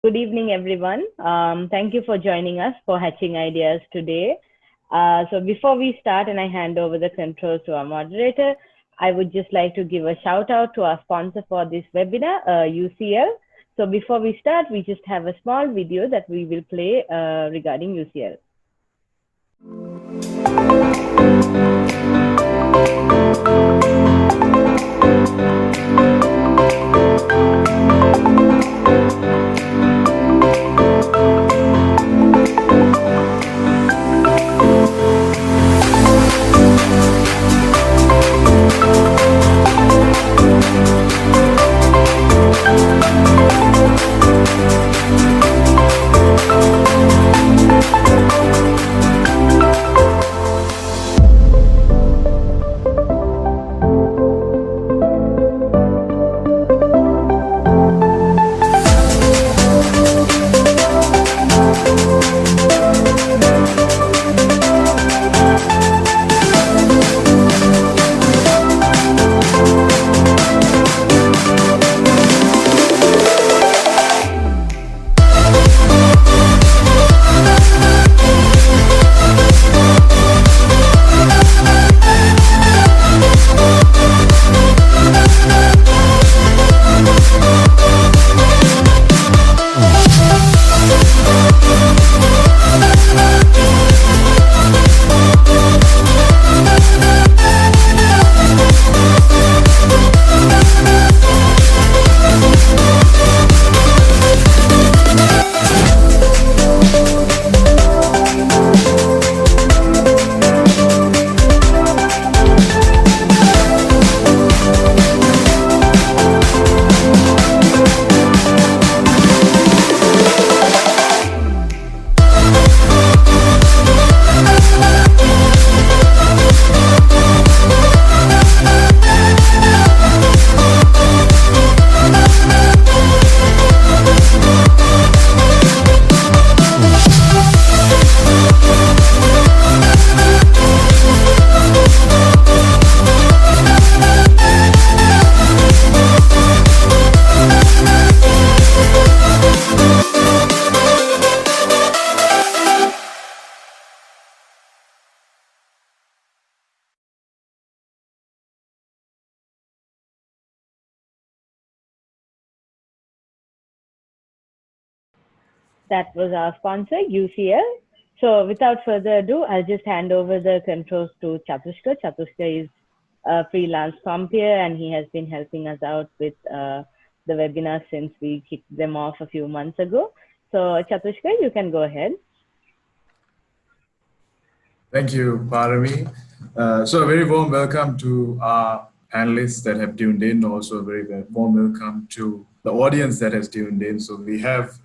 Good evening, everyone. Thank you for joining us for Hatching Ideas today. So before we start and I hand over the controls to our moderator, I would just like to give a shout out to our sponsor for this webinar, UCL. So before we start, we just have a small video that we will play regarding UCL. That was our sponsor, UCL. So without further ado, I'll just hand over the controls to Chatushka. Chatushka is a freelance compeer and he has been helping us out with the webinar since we kicked them off a few months ago. So Chatushka, you can go ahead. Thank you, Parami. So a very warm welcome to our panelists that have tuned in. Also a very warm welcome to the audience that has tuned in. So we have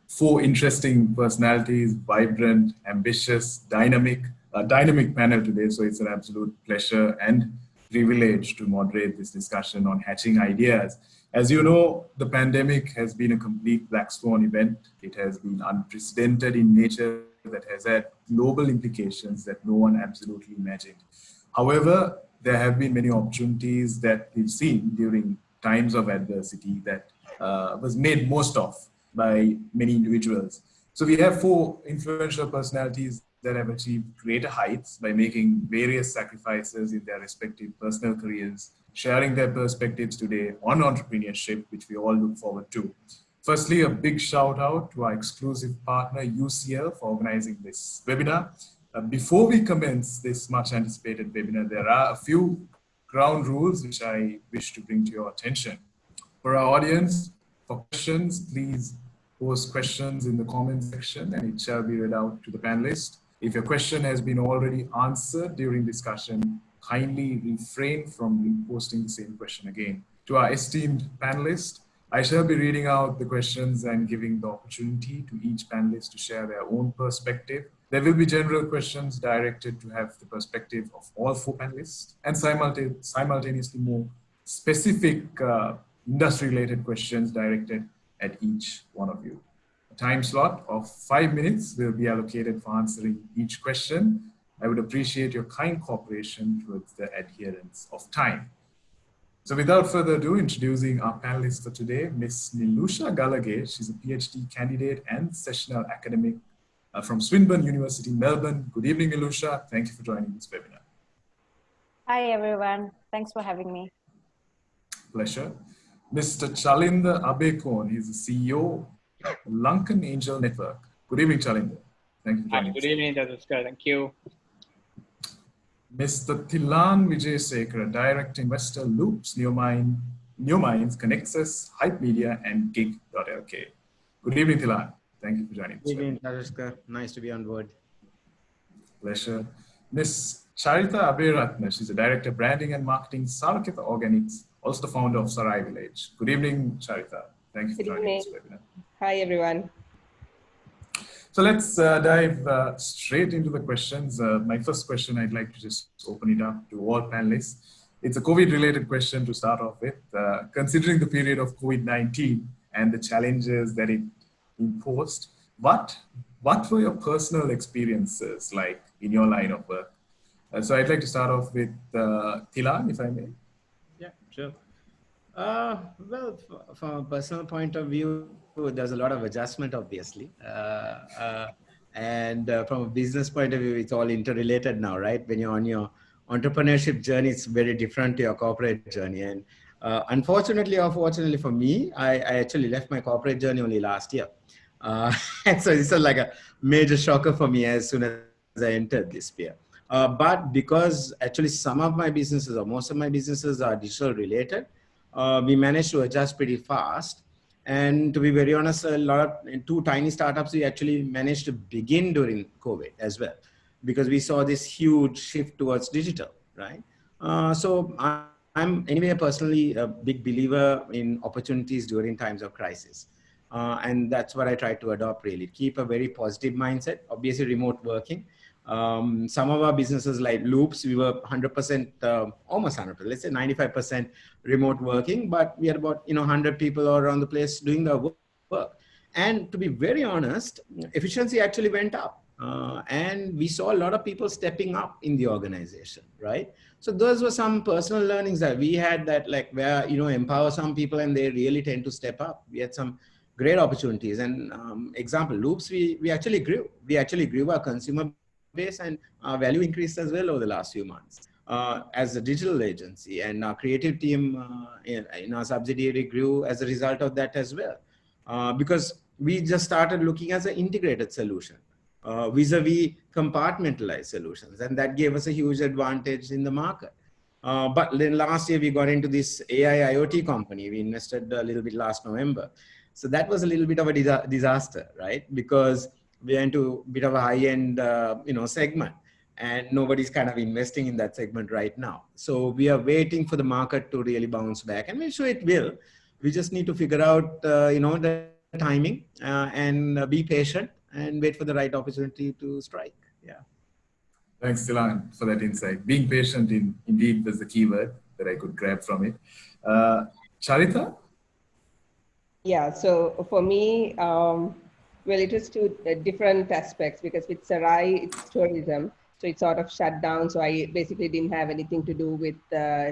four interesting personalities, vibrant, ambitious, dynamic panel today. So it's an absolute pleasure and privilege to moderate this discussion on hatching ideas. As you know, the pandemic has been a complete black swan event. It has been unprecedented in nature, that has had global implications that no one absolutely imagined. However, there have been many opportunities that we've seen during times of adversity that was made most of by many individuals. So we have four influential personalities that have achieved greater heights by making various sacrifices in their respective personal careers, sharing their perspectives today on entrepreneurship, which we all look forward to. Firstly, a big shout out to our exclusive partner, UCL, for organizing this webinar. Before we commence this much anticipated webinar, there are a few ground rules which I wish to bring to your attention. For our audience, for questions, please post questions in the comments section and it shall be read out to the panelists. If your question has been already answered during discussion, kindly refrain from posting the same question again. To our esteemed panelists, I shall be reading out the questions and giving the opportunity to each panelist to share their own perspective. There will be general questions directed to have the perspective of all four panelists and simultaneously more specific industry-related questions directed at each one of you. A time slot of 5 minutes will be allocated for answering each question. I would appreciate your kind cooperation towards the adherence of time. So without further ado, introducing our panelists for today, Miss Nilusha Gallage. She's a PhD candidate and sessional academic from Swinburne University, Melbourne. Good evening, Nilusha. Thank you for joining this webinar. Hi, everyone. Thanks for having me. Pleasure. Mr. Chalinda Abeykoon. He's the CEO of Lankan Angel Network. Good evening, Chalinda. Thank you for joining us. Good evening, Nilusha. Thank you. Mr. Tilan Wijeysekera, Direct Investor, Loops, New Minds, Connexus, Hype Media, and Gig.lk. Good evening, Tilan. Thank you for joining us. Good evening, Nilusha. Nice to be on board. Pleasure. Miss Charitha Abeyratne, she's the Director of Branding and Marketing, Charitha Organics, also the founder of Sarai Village. Good evening, Charitha. Thank you for joining this webinar. Hi, everyone. So let's dive straight into the questions. My first question, I'd like to just open it up to all panelists. It's a COVID-related question to start off with. Considering the period of COVID-19 and the challenges that it imposed, what were your personal experiences like in your line of work? So I'd like to start off with Tilan, if I may. Yeah, sure. Well, from a personal point of view, there's a lot of adjustment, obviously. And from a business point of view, it's all interrelated now, right? When you're on your entrepreneurship journey, it's very different to your corporate journey. And unfortunately or fortunately for me, I actually left my corporate journey only last year. And so it's like a major shocker for me as soon as I entered this sphere. But because actually some of my businesses or most of my businesses are digital related, we managed to adjust pretty fast. And to be very honest, in two tiny startups, we actually managed to begin during COVID as well, because we saw this huge shift towards digital, right? So I'm anyway personally a big believer in opportunities during times of crisis. And that's what I try to adopt really. Keep a very positive mindset, obviously remote working. Some of our businesses like Loops, we were 100%, almost 100%, let's say 95% remote working, but we had about 100 people all around the place doing the work. And to be very honest, efficiency actually went up. And we saw a lot of people stepping up in the organization, right? So those were some personal learnings that we had that like where, empower some people and they really tend to step up. We had some great opportunities. And example, Loops, we actually grew. We actually grew our consumer base and our value increased as well over the last few months as a digital agency, and our creative team in our subsidiary grew as a result of that as well, because we just started looking as an integrated solution vis-a-vis compartmentalized solutions, and that gave us a huge advantage in the market. But then last year we got into this AI IoT company. We invested a little bit last November. So that was a little bit of a disaster, right? Because we're into a bit of a high-end, segment, and nobody's kind of investing in that segment right now. So we are waiting for the market to really bounce back, and we're sure it will. We just need to figure out, the timing and be patient and wait for the right opportunity to strike. Yeah. Thanks, Tilan, for that insight. Being patient indeed was the key word that I could grab from it. Charitha? Yeah, so for me, well, it was two different aspects, because with Sarai, it's tourism. So it sort of shut down. So I basically didn't have anything to do with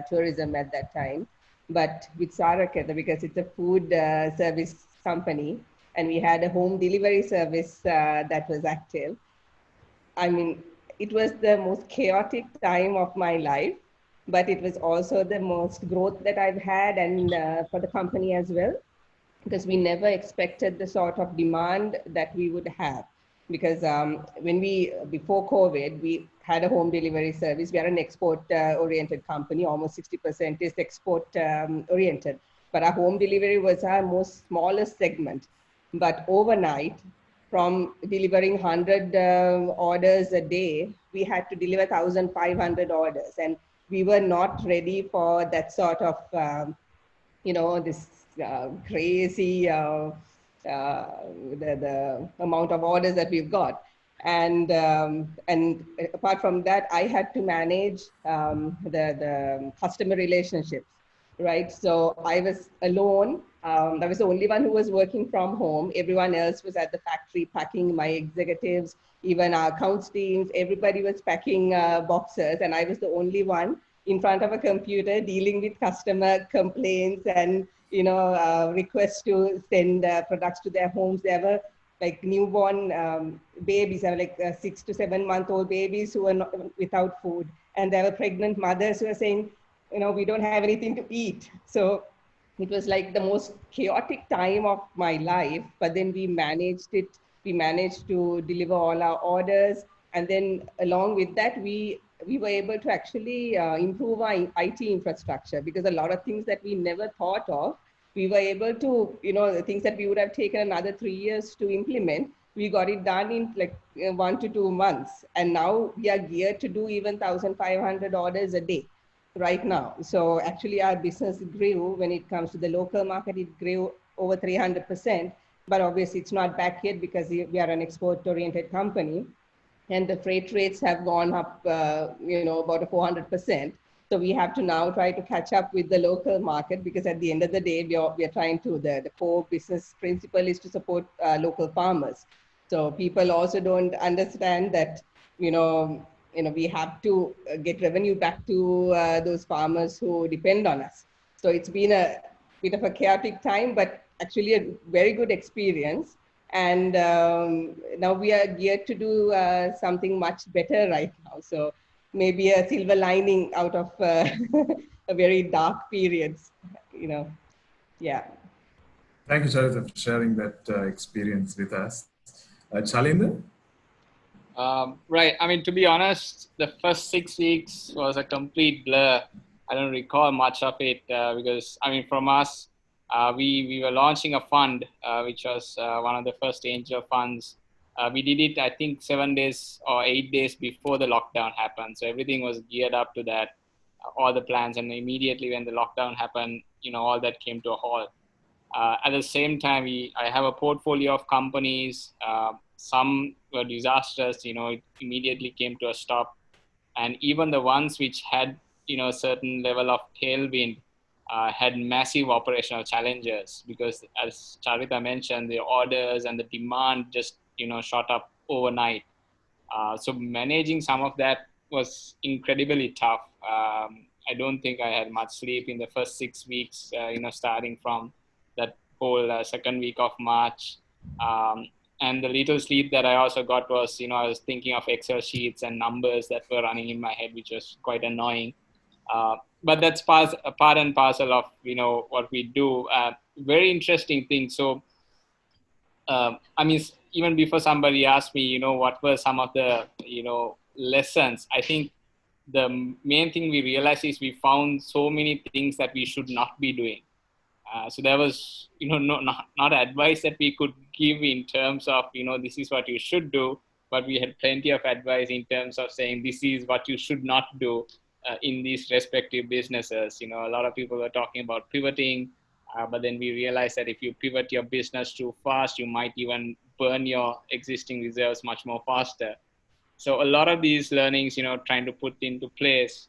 tourism at that time. But with Saraketa, because it's a food service company, and we had a home delivery service that was active. I mean, it was the most chaotic time of my life, but it was also the most growth that I've had, and for the company as well, because we never expected the sort of demand that we would have. Because before COVID, we had a home delivery service. We are an export-oriented company. Almost 60% is export-oriented. But our home delivery was our most smallest segment. But overnight, from delivering 100 orders a day, we had to deliver 1,500 orders. And we were not ready for that sort of, this crazy, the amount of orders that we've got. And apart from that, I had to manage the customer relationships, right? So I was alone. I was the only one who was working from home. Everyone else was at the factory packing. My executives, even our accounts teams, everybody was packing boxes, and I was the only one in front of a computer dealing with customer complaints and, requests to send products to their homes. There were like newborn babies, like 6 to 7 month old babies who were not, without food. And there were pregnant mothers who were saying, we don't have anything to eat. So it was like the most chaotic time of my life, but then we managed it. We managed to deliver all our orders. And then along with that, we were able to actually improve our IT infrastructure, because a lot of things that we never thought of, we were able to, the things that we would have taken another 3 years to implement, we got it done in like 1 to 2 months. And now we are geared to do even 1,500 orders a day right now. So actually our business grew. When it comes to the local market, it grew over 300%, but obviously it's not back yet because we are an export oriented company, and the freight rates have gone up, about 400%. So we have to now try to catch up with the local market, because at the end of the day, we are trying to, the core business principle is to support local farmers. So people also don't understand that, we have to get revenue back to those farmers who depend on us. So it's been a bit of a chaotic time, but actually a very good experience. And now we are geared to do something much better right now. So maybe a silver lining out of a very dark period, yeah. Thank you, Charitha, for sharing that experience with us. Chalinda? Right. I mean, to be honest, the first 6 weeks was a complete blur. I don't recall much of it because, I mean, from us, we were launching a fund, which was one of the first angel funds. We did it, I think, 7 days or 8 days before the lockdown happened. So everything was geared up to that, all the plans. And immediately when the lockdown happened, all that came to a halt. At the same time, I have a portfolio of companies. Some were disastrous, it immediately came to a stop. And even the ones which had, a certain level of tailwind had massive operational challenges, because as Charitha mentioned, the orders and the demand just, shot up overnight. So managing some of that was incredibly tough. I don't think I had much sleep in the first 6 weeks, starting from that whole second week of March. And the little sleep that I also got was, I was thinking of Excel sheets and numbers that were running in my head, which was quite annoying. But that's part and parcel of, what we do. Very interesting thing. So, I mean, even before somebody asked me, what were some of the, lessons, I think the main thing we realized is we found so many things that we should not be doing. So there was, not advice that we could give in terms of, this is what you should do, but we had plenty of advice in terms of saying, this is what you should not do in these respective businesses. A lot of people were talking about pivoting, but then we realized that if you pivot your business too fast, you might even burn your existing reserves much more faster. So a lot of these learnings, trying to put into place.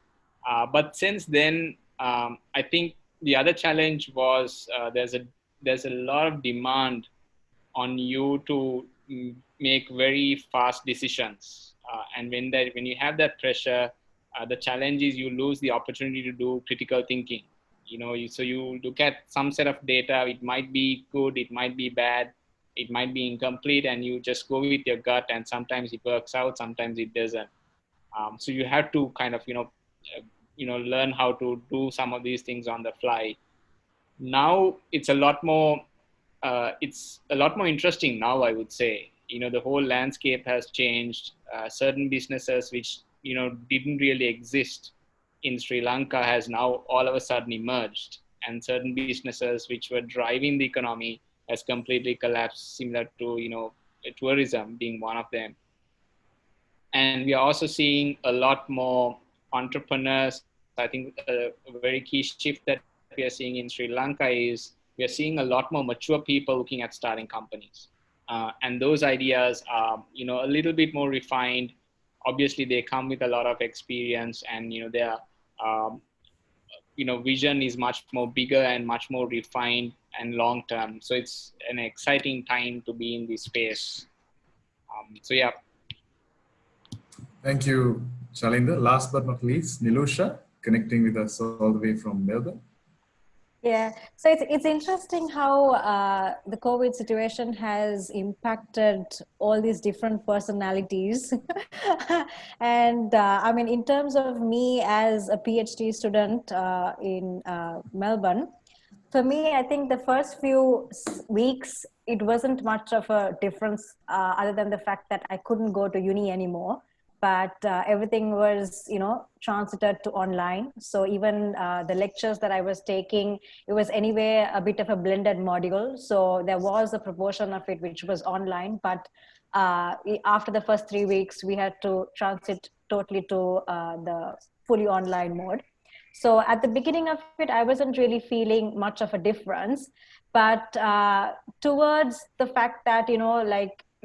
But since then, I think the other challenge was there's a lot of demand on you to make very fast decisions. And when you have that pressure, the challenge is you lose the opportunity to do critical thinking. So you look at some set of data, it might be good, it might be bad, it might be incomplete, and you just go with your gut, and sometimes it works out, sometimes it doesn't. So you have to kind of, learn how to do some of these things on the fly. Now it's a lot more interesting now, I would say. The whole landscape has changed. Certain businesses which, didn't really exist in Sri Lanka has now all of a sudden emerged, and certain businesses which were driving the economy has completely collapsed, similar to, tourism being one of them. And we are also seeing a lot more entrepreneurs. I think a very key shift that we are seeing in Sri Lanka is we are seeing a lot more mature people looking at starting companies. And those ideas are, a little bit more refined. Obviously, they come with a lot of experience, and, their, vision is much more bigger and much more refined and long-term. So it's an exciting time to be in this space. So, yeah. Thank you, Chalinda. Last but not least, Nilusha, connecting with us all the way from Melbourne. Yeah, so it's interesting how the COVID situation has impacted all these different personalities. And I mean, in terms of me as a PhD student in Melbourne, for me, I think the first few weeks, it wasn't much of a difference other than the fact that I couldn't go to uni anymore. But everything was, transited to online. So even the lectures that I was taking, it was anyway a bit of a blended module. So there was a proportion of it which was online. But after the first 3 weeks, we had to transit totally to the fully online mode. So at the beginning of it, I wasn't really feeling much of a difference. But towards the fact that,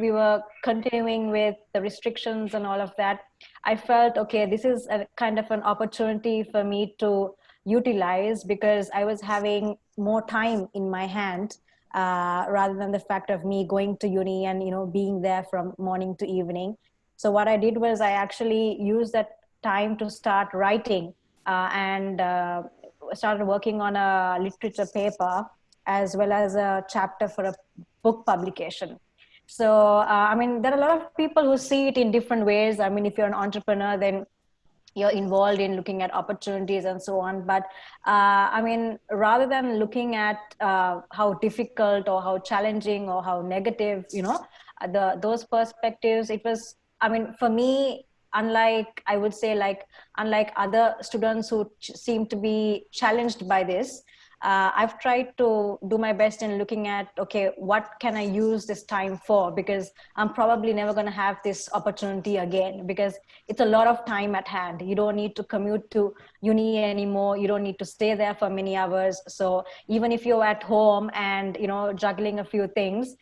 we were continuing with the restrictions and all of that, I felt, okay, this is a kind of an opportunity for me to utilize, because I was having more time in my hand rather than the fact of me going to uni and, being there from morning to evening. So what I did was I actually used that time to start writing and started working on a literature paper as well as a chapter for a book publication. So, I mean, there are a lot of people who see it in different ways. I mean, if you're an entrepreneur, then you're involved in looking at opportunities and so on. But I mean, rather than looking at how difficult or how challenging or how negative, those perspectives, it was, I mean, for me, unlike, I would say, unlike other students who seem to be challenged by this, I've tried to do my best in looking at, okay, what can I use this time for? Because I'm probably never going to have this opportunity again, because it's a lot of time at hand. You don't need to commute to uni anymore. You don't need to stay there for many hours. So even if you're at home and, juggling a few things,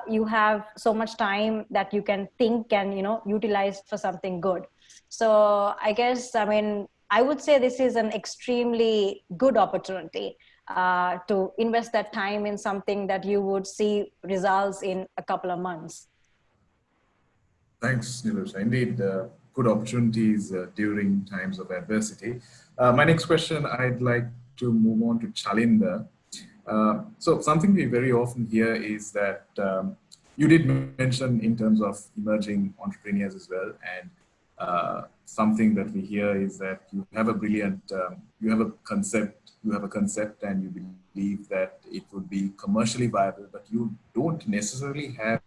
you have so much time that you can think and, utilize for something good. So I guess, I mean, I would say this is an extremely good opportunity to invest that time in something that you would see results in a couple of months. Thanks, Nilusha. Indeed, good opportunities during times of adversity. My next question, I'd like to move on to Chalinda. So something we very often hear is that you did mention in terms of emerging entrepreneurs as well, and something that we hear is that you have a brilliant, you have a concept and you believe that it would be commercially viable, but you don't necessarily have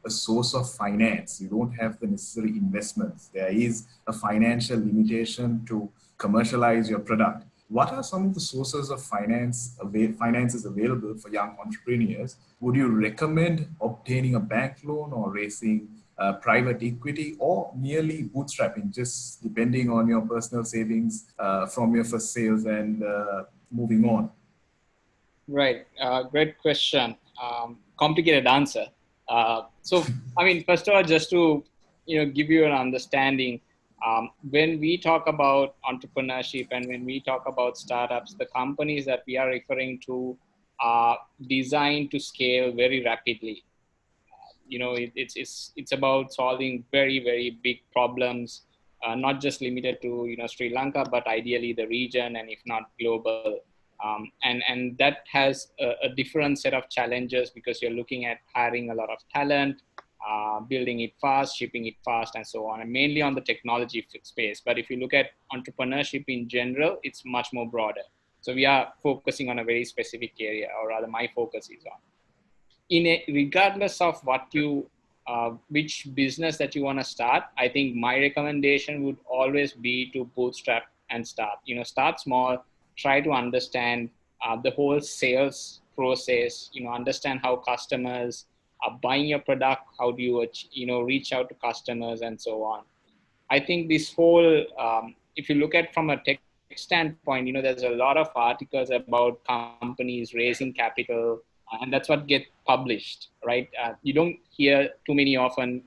a source of finance. You don't have the necessary investments. There is a financial limitation to commercialize your product. What are some of the sources of finances available for young entrepreneurs? Would you recommend obtaining a bank loan or raising private equity, or merely bootstrapping, just depending on your personal savings from your first sales and moving on? Right. Great question. Complicated answer. So, I mean, first of all, just to give you an understanding, when we talk about entrepreneurship and when we talk about startups, the companies that we are referring to are designed to scale very rapidly. It's about solving very, very big problems, not just limited to Sri Lanka, but ideally the region, and if not global. And that has a different set of challenges, because you're looking at hiring a lot of talent, building it fast, shipping it fast, and so on, and mainly on the technology space. But if you look at entrepreneurship in general, it's much more broader. So we are focusing on a very specific area, or rather my focus is on. Regardless of which business that you want to start, I think my recommendation would always be to bootstrap and start. Start small, try to understand the whole sales process, understand how customers are buying your product, how do you, reach out to customers, and so on. I think this whole, if you look at from a tech standpoint, there's a lot of articles about companies raising capital, and that's what gets published, right? You don't hear too many often,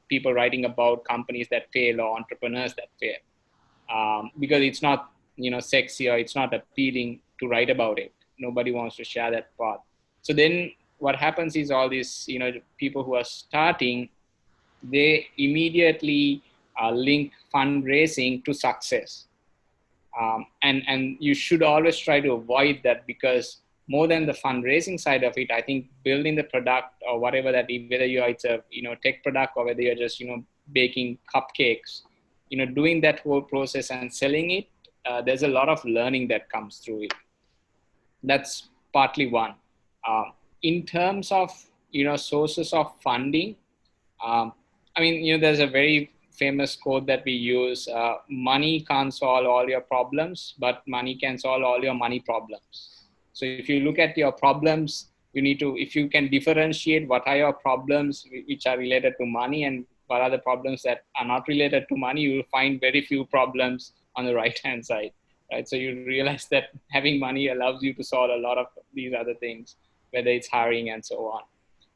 people writing about companies that fail or entrepreneurs that fail, because it's not, sexy, or it's not appealing to write about it. Nobody wants to share that part. So then what happens is all these, people who are starting, they immediately link fundraising to success. And you should always try to avoid that, because more than the fundraising side of it, I think building the product or whatever that, whether it's a tech product or whether you're just baking cupcakes, doing that whole process and selling it, there's a lot of learning that comes through it. That's partly one. In terms of sources of funding, there's a very famous quote that we use: money can't solve all your problems, but money can solve all your money problems. So if you look at your problems, if you can differentiate what are your problems which are related to money and what are the problems that are not related to money, you will find very few problems on the right-hand side, right? So you realize that having money allows you to solve a lot of these other things, whether it's hiring and so on.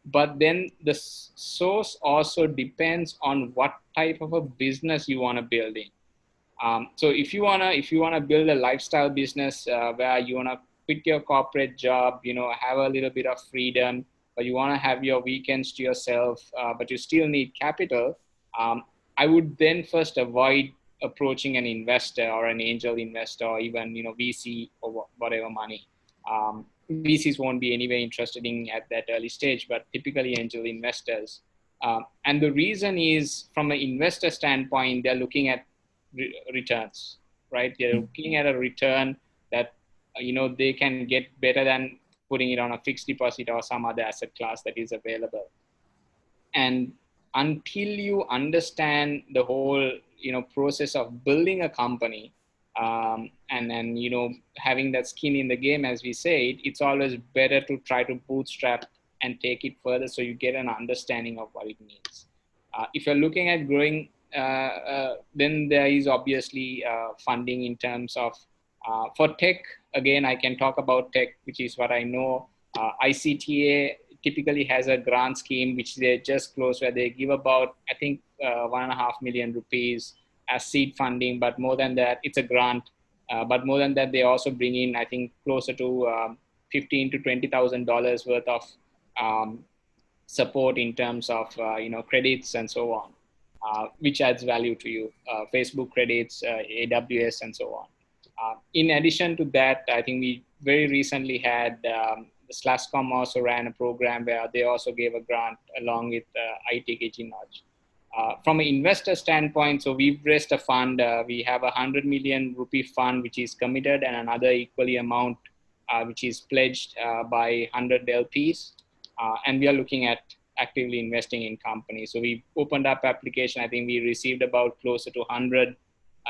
But then the source also depends on what type of a business you want to build in. So if you wanna build a lifestyle business where you wanna quit your corporate job, have a little bit of freedom, but you wanna have your weekends to yourself, but you still need capital, I would then first avoid approaching an investor or an angel investor or even VC or whatever money. VCs won't be anyway interested in at that early stage, but typically angel investors. And the reason is, from an investor standpoint, they're looking at returns, right? They're looking at a return that they can get better than putting it on a fixed deposit or some other asset class that is available. And until you understand the whole process of building a company, and then having that skin in the game, as we say, it's always better to try to bootstrap and take it further so you get an understanding of what it means. If you're looking at growing, then there is obviously funding in terms of for tech. Again, I can talk about tech, which is what I know. ICTA typically has a grant scheme which they just closed, where they give about, I think, 1.5 million rupees as seed funding. But more than that, it's a grant. But more than that, they also bring in, I think, closer to $15,000 to $20,000 worth of support in terms of credits and so on, which adds value to you. Facebook credits, AWS, and so on. In addition to that, I think we very recently had the Slascom also ran a program where they also gave a grant along with IT Nudge. From an investor standpoint, so we've raised a fund. We have a 100 million rupee fund which is committed, and another equally amount which is pledged by 100 LPs. And we are looking at actively investing in companies. So we opened up application. I think we received about closer to 100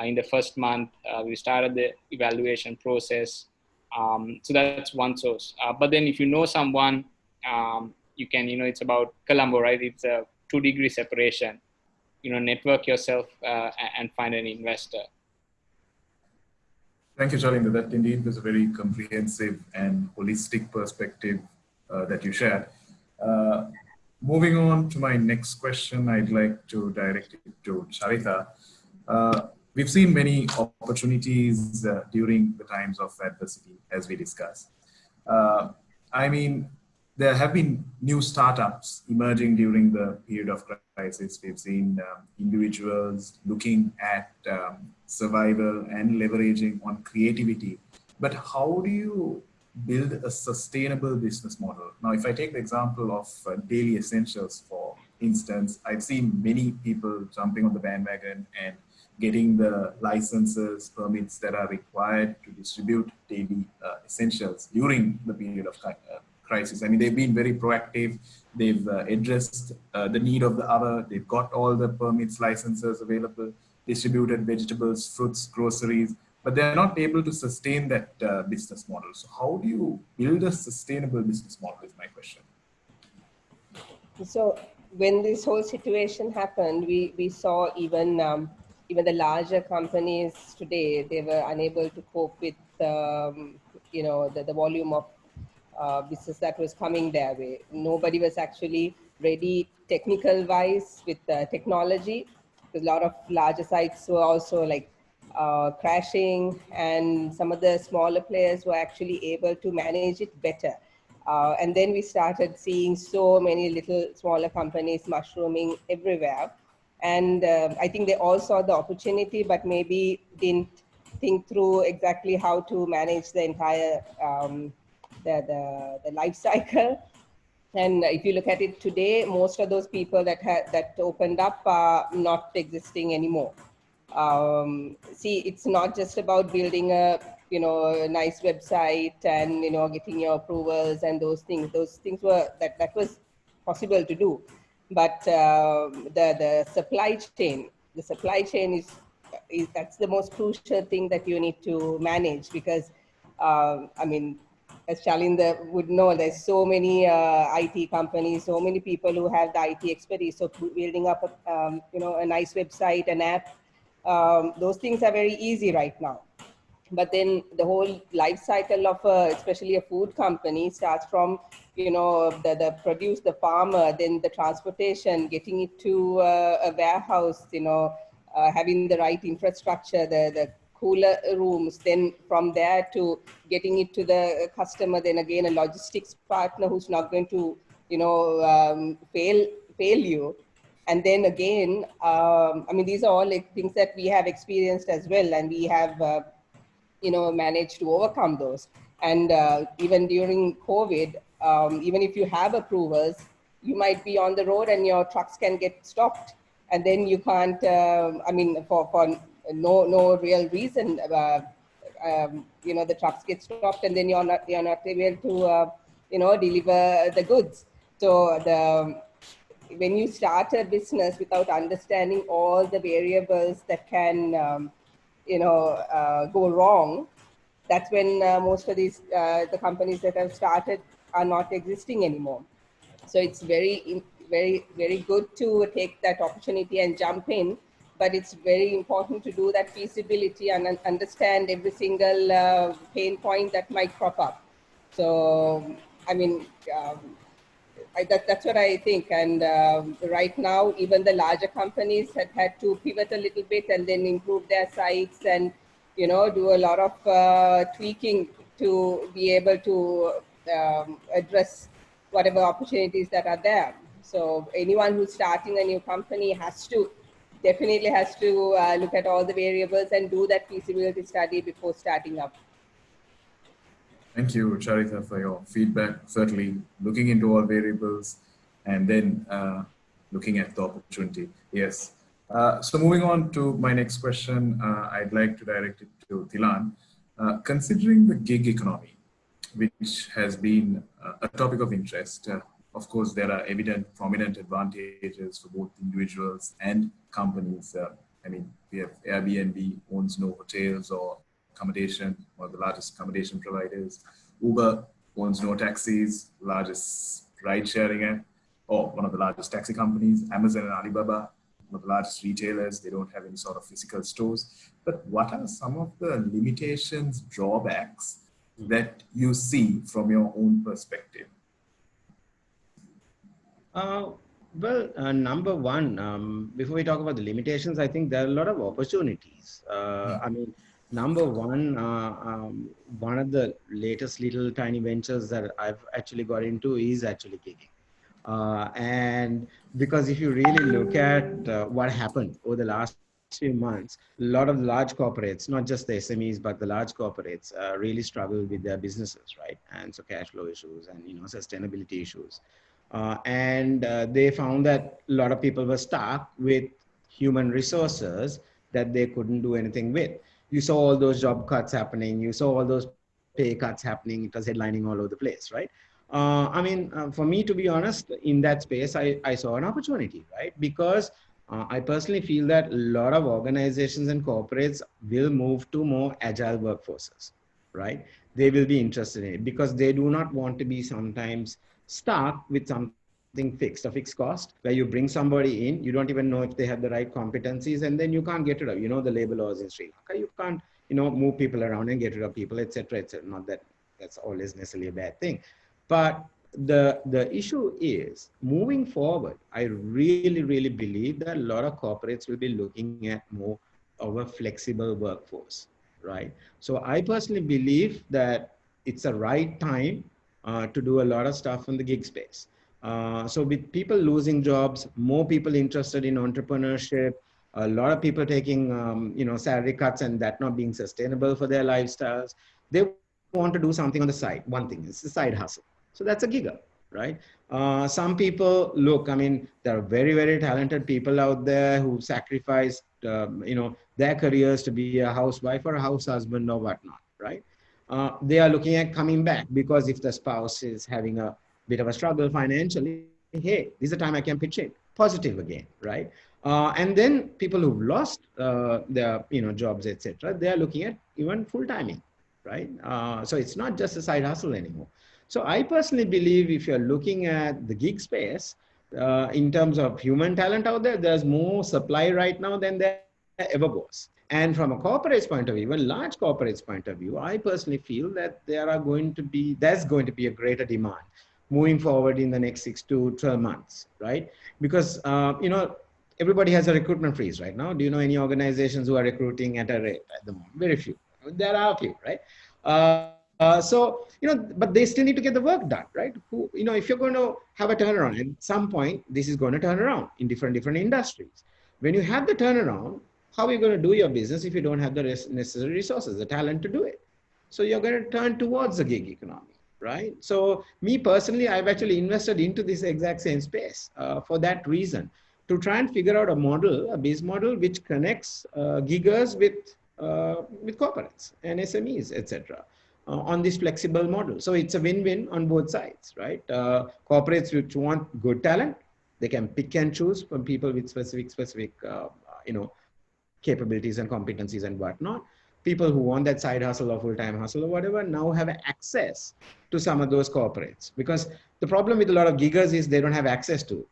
in the first month. We started the evaluation process. So that's one source. But then if you know someone, you can, it's about Colombo, right? It's a 2-degree separation. Network yourself and find an investor. Thank you, Chalinda. That indeed was a very comprehensive and holistic perspective that you shared. Moving on to my next question, I'd like to direct it to Charitha. We've seen many opportunities during the times of adversity, as we discussed. There have been new startups emerging during the period of crisis. We've seen individuals looking at survival and leveraging on creativity. But how do you build a sustainable business model? Now, if I take the example of daily essentials, for instance, I've seen many people jumping on the bandwagon and getting the licenses, permits that are required to distribute daily essentials during the period of crisis. They've been very proactive. They've addressed the need of the hour. They've got all the permits, licenses available, distributed vegetables, fruits, groceries, but they're not able to sustain that business model. So how do you build a sustainable business model is my question. So when this whole situation happened, we saw even the larger companies today, they were unable to cope with the volume of business that was coming their way. Nobody was actually ready technical wise with technology, because a lot of larger sites were also crashing, and some of the smaller players were actually able to manage it better. And then we started seeing so many little smaller companies mushrooming everywhere. And I think they all saw the opportunity, but maybe didn't think through exactly how to manage the entire the life cycle. And if you look at it today, most of those people that opened up are not existing anymore. See, it's not just about building a a nice website and getting your approvals and those things. Those things were that was possible to do, but the supply chain is that's the most crucial thing that you need to manage, because I mean, as Chalinda would know, there's so many IT companies, so many people who have the IT expertise. So building up a nice website, an app, those things are very easy right now. But then the whole life cycle of especially a food company starts from the produce, the farmer, then the transportation, getting it to a warehouse, having the right infrastructure, the cooler rooms, then from there to getting it to the customer, then again a logistics partner who's not going to fail you. And then again, I mean, these are all like things that we have experienced as well, and we have managed to overcome those. And even during COVID, even if you have approvals, you might be on the road and your trucks can get stopped, and then you can't. I mean, for no real reason, the trucks get stopped, and then you're not able to deliver the goods. So when you start a business without understanding all the variables that can go wrong, that's when most of these the companies that have started are not existing anymore. So it's very good to take that opportunity and jump in, but it's very important to do that feasibility and understand every single pain point that might crop up. So I mean, that's what I think. And right now, even the larger companies had to pivot a little bit and then improve their sites and do a lot of tweaking to be able to address whatever opportunities that are there. So anyone who's starting a new company definitely has to look at all the variables and do that feasibility study before starting up. Thank you, Charitha, for your feedback. Certainly looking into all variables and then looking at the opportunity. Yes. So moving on to my next question, I'd like to direct it to Tilan. Considering the gig economy, which has been a topic of interest, of course, there are evident, prominent advantages for both individuals and companies. I mean, we have Airbnb owns no hotels or accommodation, one of the largest accommodation providers. Uber owns no taxis, largest ride-sharing app, or one of the largest taxi companies. Amazon and Alibaba, one of the largest retailers, they don't have any sort of physical stores. But what are some of the limitations, drawbacks that you see from your own perspective? Number one, before we talk about the limitations, I think there are a lot of opportunities. I mean, number one, one of the latest little tiny ventures that I've actually got into is actually gigging. And because if you really look at what happened over the last few months, a lot of large corporates, not just the SMEs, but the large corporates really struggle with their businesses, right? And so cash flow issues and, sustainability issues. And they found that a lot of people were stuck with human resources that they couldn't do anything with. You saw all those job cuts happening. You saw all those pay cuts happening. It was headlining all over the place, right? For me, to be honest, in that space, I saw an opportunity, right? Because I personally feel that a lot of organizations and corporates will move to more agile workforces, right? They will be interested in it because they do not want to be sometimes stuck with something fixed, a fixed cost, where you bring somebody in, you don't even know if they have the right competencies, and then you can't get rid of, the labor laws in Sri Lanka. You can't, move people around and get rid of people, etc., etc. Not that that's always necessarily a bad thing. But the issue is, moving forward, I really, really believe that a lot of corporates will be looking at more of a flexible workforce, right? So I personally believe that it's a right time to do a lot of stuff in the gig space. So with people losing jobs, more people interested in entrepreneurship, A lot of people taking, salary cuts and that not being sustainable for their lifestyles. They want to do something on the side. One thing, it's a side hustle. So that's a gigger, right? Some people, look, I mean, there are very, very talented people out there who sacrificed, their careers to be a housewife or a house husband or whatnot, right? They are looking at coming back because if the spouse is having a bit of a struggle financially, hey, this is the time I can pitch in positive again, right? And then people who've lost their jobs, etc., they are looking at even full timing, right? So it's not just a side hustle anymore. So I personally believe if you're looking at the gig space, in terms of human talent out there, there's more supply right now than there ever was. And from a corporate's point of view, even large corporates' point of view, I personally feel that there's going to be a greater demand moving forward in the next 6 to 12 months, right? Because, everybody has a recruitment freeze right now. Do you know any organizations who are recruiting at a rate at the moment? Very few. There are a few, right? But they still need to get the work done, right? If you're going to have a turnaround, at some point, this is going to turn around in different industries. When you have the turnaround, how are you going to do your business if you don't have the necessary resources, the talent to do it? So you're going to turn towards the gig economy, right? So me personally, I've actually invested into this exact same space for that reason, to try and figure out a biz model, which connects giggers with corporates and SMEs, etc. On this flexible model. So it's a win-win on both sides, right? Corporates which want good talent, they can pick and choose from people with specific capabilities and competencies and whatnot. People who want that side hustle or full-time hustle or whatever now have access to some of those corporates, because the problem with a lot of giggers is they don't have access to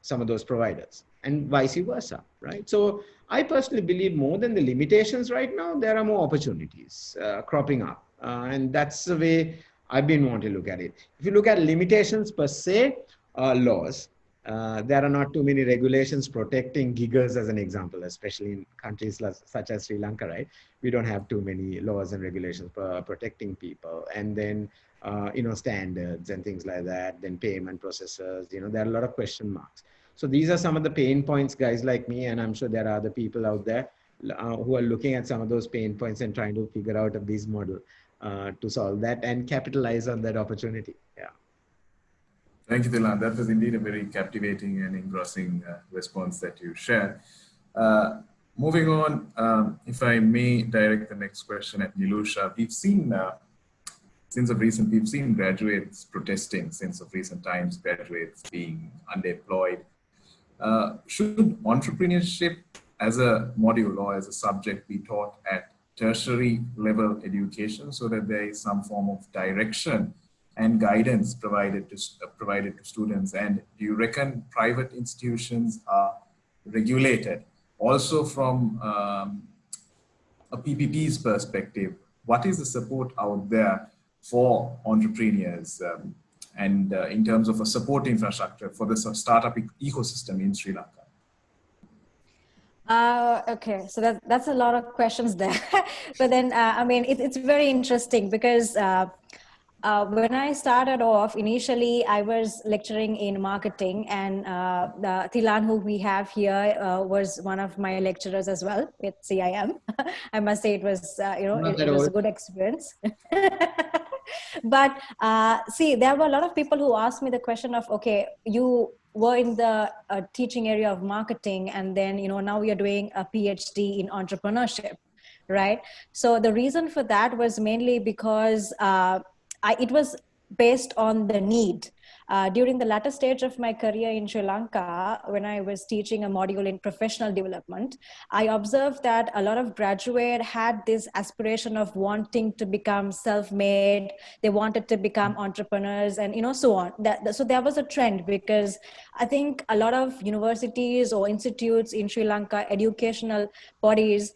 some of those providers, and vice versa, right? So I personally believe more than the limitations right now, there are more opportunities cropping up, and that's the way I've been wanting to look at it. If you look at limitations per se, laws, there are not too many regulations protecting giggers, as an example, especially in countries such as Sri Lanka, right? We don't have too many laws and regulations protecting people. And then, standards and things like that, then payment processors, there are a lot of question marks. So these are some of the pain points, guys like me, and I'm sure there are other people out there who are looking at some of those pain points and trying to figure out a biz model to solve that and capitalize on that opportunity. Yeah. Thank you, Tilan. That was indeed a very captivating and engrossing response that you shared. Moving on, if I may direct the next question at Nilusha. We've seen, since of recent, we've seen graduates protesting since of recent times, graduates being underemployed. Should entrepreneurship as a module or as a subject be taught at tertiary level education so that there is some form of direction and guidance provided to students? And do you reckon private institutions are regulated? Also from a PPP's perspective, what is the support out there for entrepreneurs and in terms of a support infrastructure for the startup ecosystem in Sri Lanka? Okay, so that's a lot of questions there. But then, it's very interesting because when I started off, initially I was lecturing in marketing, and Tilan, who we have here, was one of my lecturers as well with CIM. I must say it was, it was a good experience. But see, there were a lot of people who asked me the question of, okay, you were in the teaching area of marketing, and then, now you're doing a PhD in entrepreneurship, right? So the reason for that was mainly because it was based on the need. During the latter stage of my career in Sri Lanka, when I was teaching a module in professional development, I observed that a lot of graduates had this aspiration of wanting to become self-made. They wanted to become entrepreneurs and, so on. So there was a trend, because I think a lot of universities or institutes in Sri Lanka, educational bodies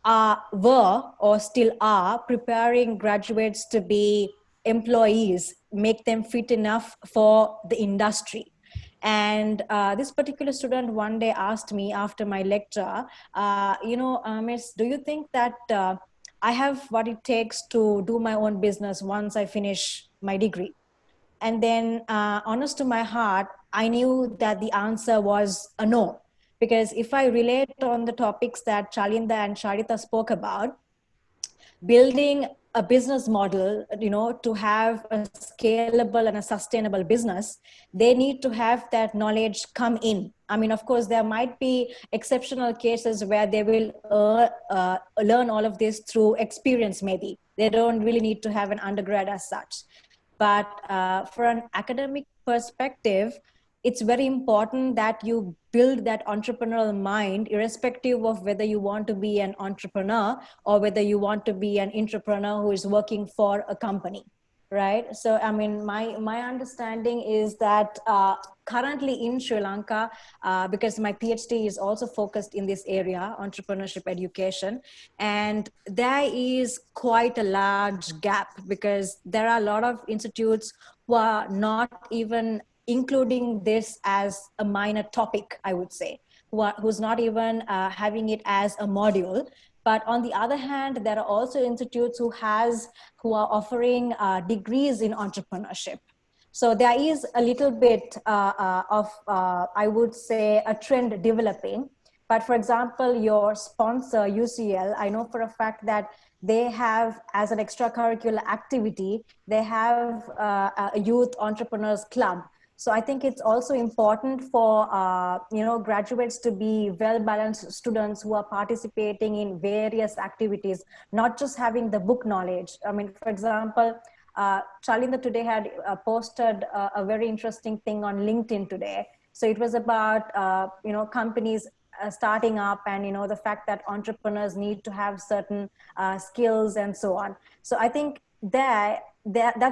were or still are preparing graduates to be employees, make them fit enough for the industry. And this particular student one day asked me after my lecture, Miss, do you think that I have what it takes to do my own business once I finish my degree? And then honest to my heart, I knew that the answer was a no, Because if I relate on the topics that Chalinda and Charitha spoke about, building a business model, to have a scalable and a sustainable business, they need to have that knowledge come in. I mean, of course, there might be exceptional cases where they will learn all of this through experience, maybe. They don't really need to have an undergrad as such. But for an academic perspective, it's very important that you build that entrepreneurial mind, irrespective of whether you want to be an entrepreneur or whether you want to be an entrepreneur who is working for a company, right? So, I mean, my understanding is that currently in Sri Lanka, because my PhD is also focused in this area, entrepreneurship education, and there is quite a large gap because there are a lot of institutes who are not even including this as a minor topic, I would say, who's not even having it as a module. But on the other hand, there are also institutes who are offering degrees in entrepreneurship. So there is a little bit of, I would say, a trend developing. But for example, your sponsor, UCL, I know for a fact that they have, as an extracurricular activity, they have a youth entrepreneurs club. So I think it's also important for graduates to be well-balanced students who are participating in various activities, not just having the book knowledge. I mean, for example, Chalinda today had posted a very interesting thing on LinkedIn today. So it was about companies starting up, and the fact that entrepreneurs need to have certain skills and so on. So I think that's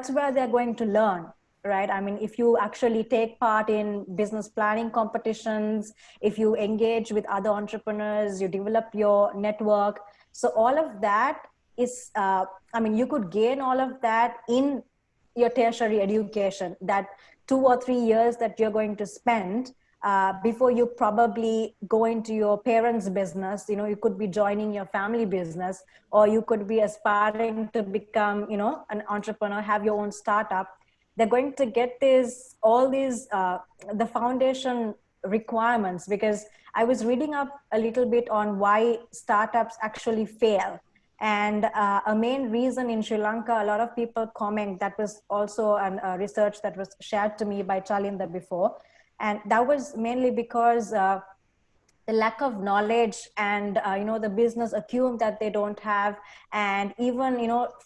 where they're going to learn. Right. I mean, if you actually take part in business planning competitions, if you engage with other entrepreneurs, you develop your network. So all of that is, you could gain all of that in your tertiary education, that 2 or 3 years that you're going to spend before you probably go into your parents' business. You could be joining your family business, or you could be aspiring to become, an entrepreneur, have your own startup. They're going to get all these the foundation requirements, because I was reading up a little bit on why startups actually fail. And a main reason in Sri Lanka, a lot of people comment, that was also a research that was shared to me by Chalinda before. And that was mainly because the lack of knowledge and the business acumen that they don't have, and even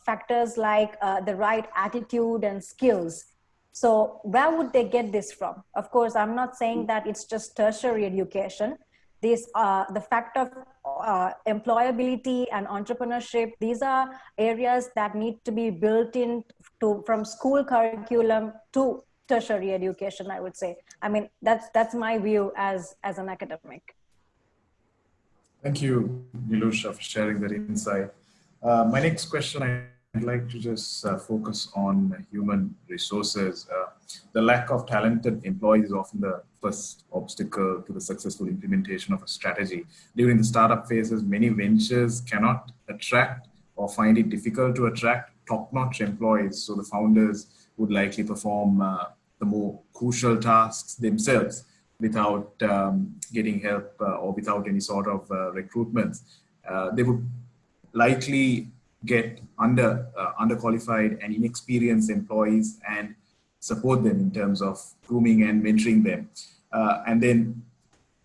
factors like the right attitude and skills. So where would they get this from? Of course, I'm not saying that it's just tertiary education. The fact of employability and entrepreneurship, these are areas that need to be built in from school curriculum to tertiary education, I would say. I mean, that's my view as an academic. Thank you, Nilusha, for sharing that insight. My next question, I'd like to just focus on human resources. The lack of talented employees is often the first obstacle to the successful implementation of a strategy. During the startup phases, many ventures cannot attract or find it difficult to attract top-notch employees. So the founders would likely perform the more crucial tasks themselves without getting help or without any sort of recruitments. They would likely get underqualified and inexperienced employees and support them in terms of grooming and mentoring them. And then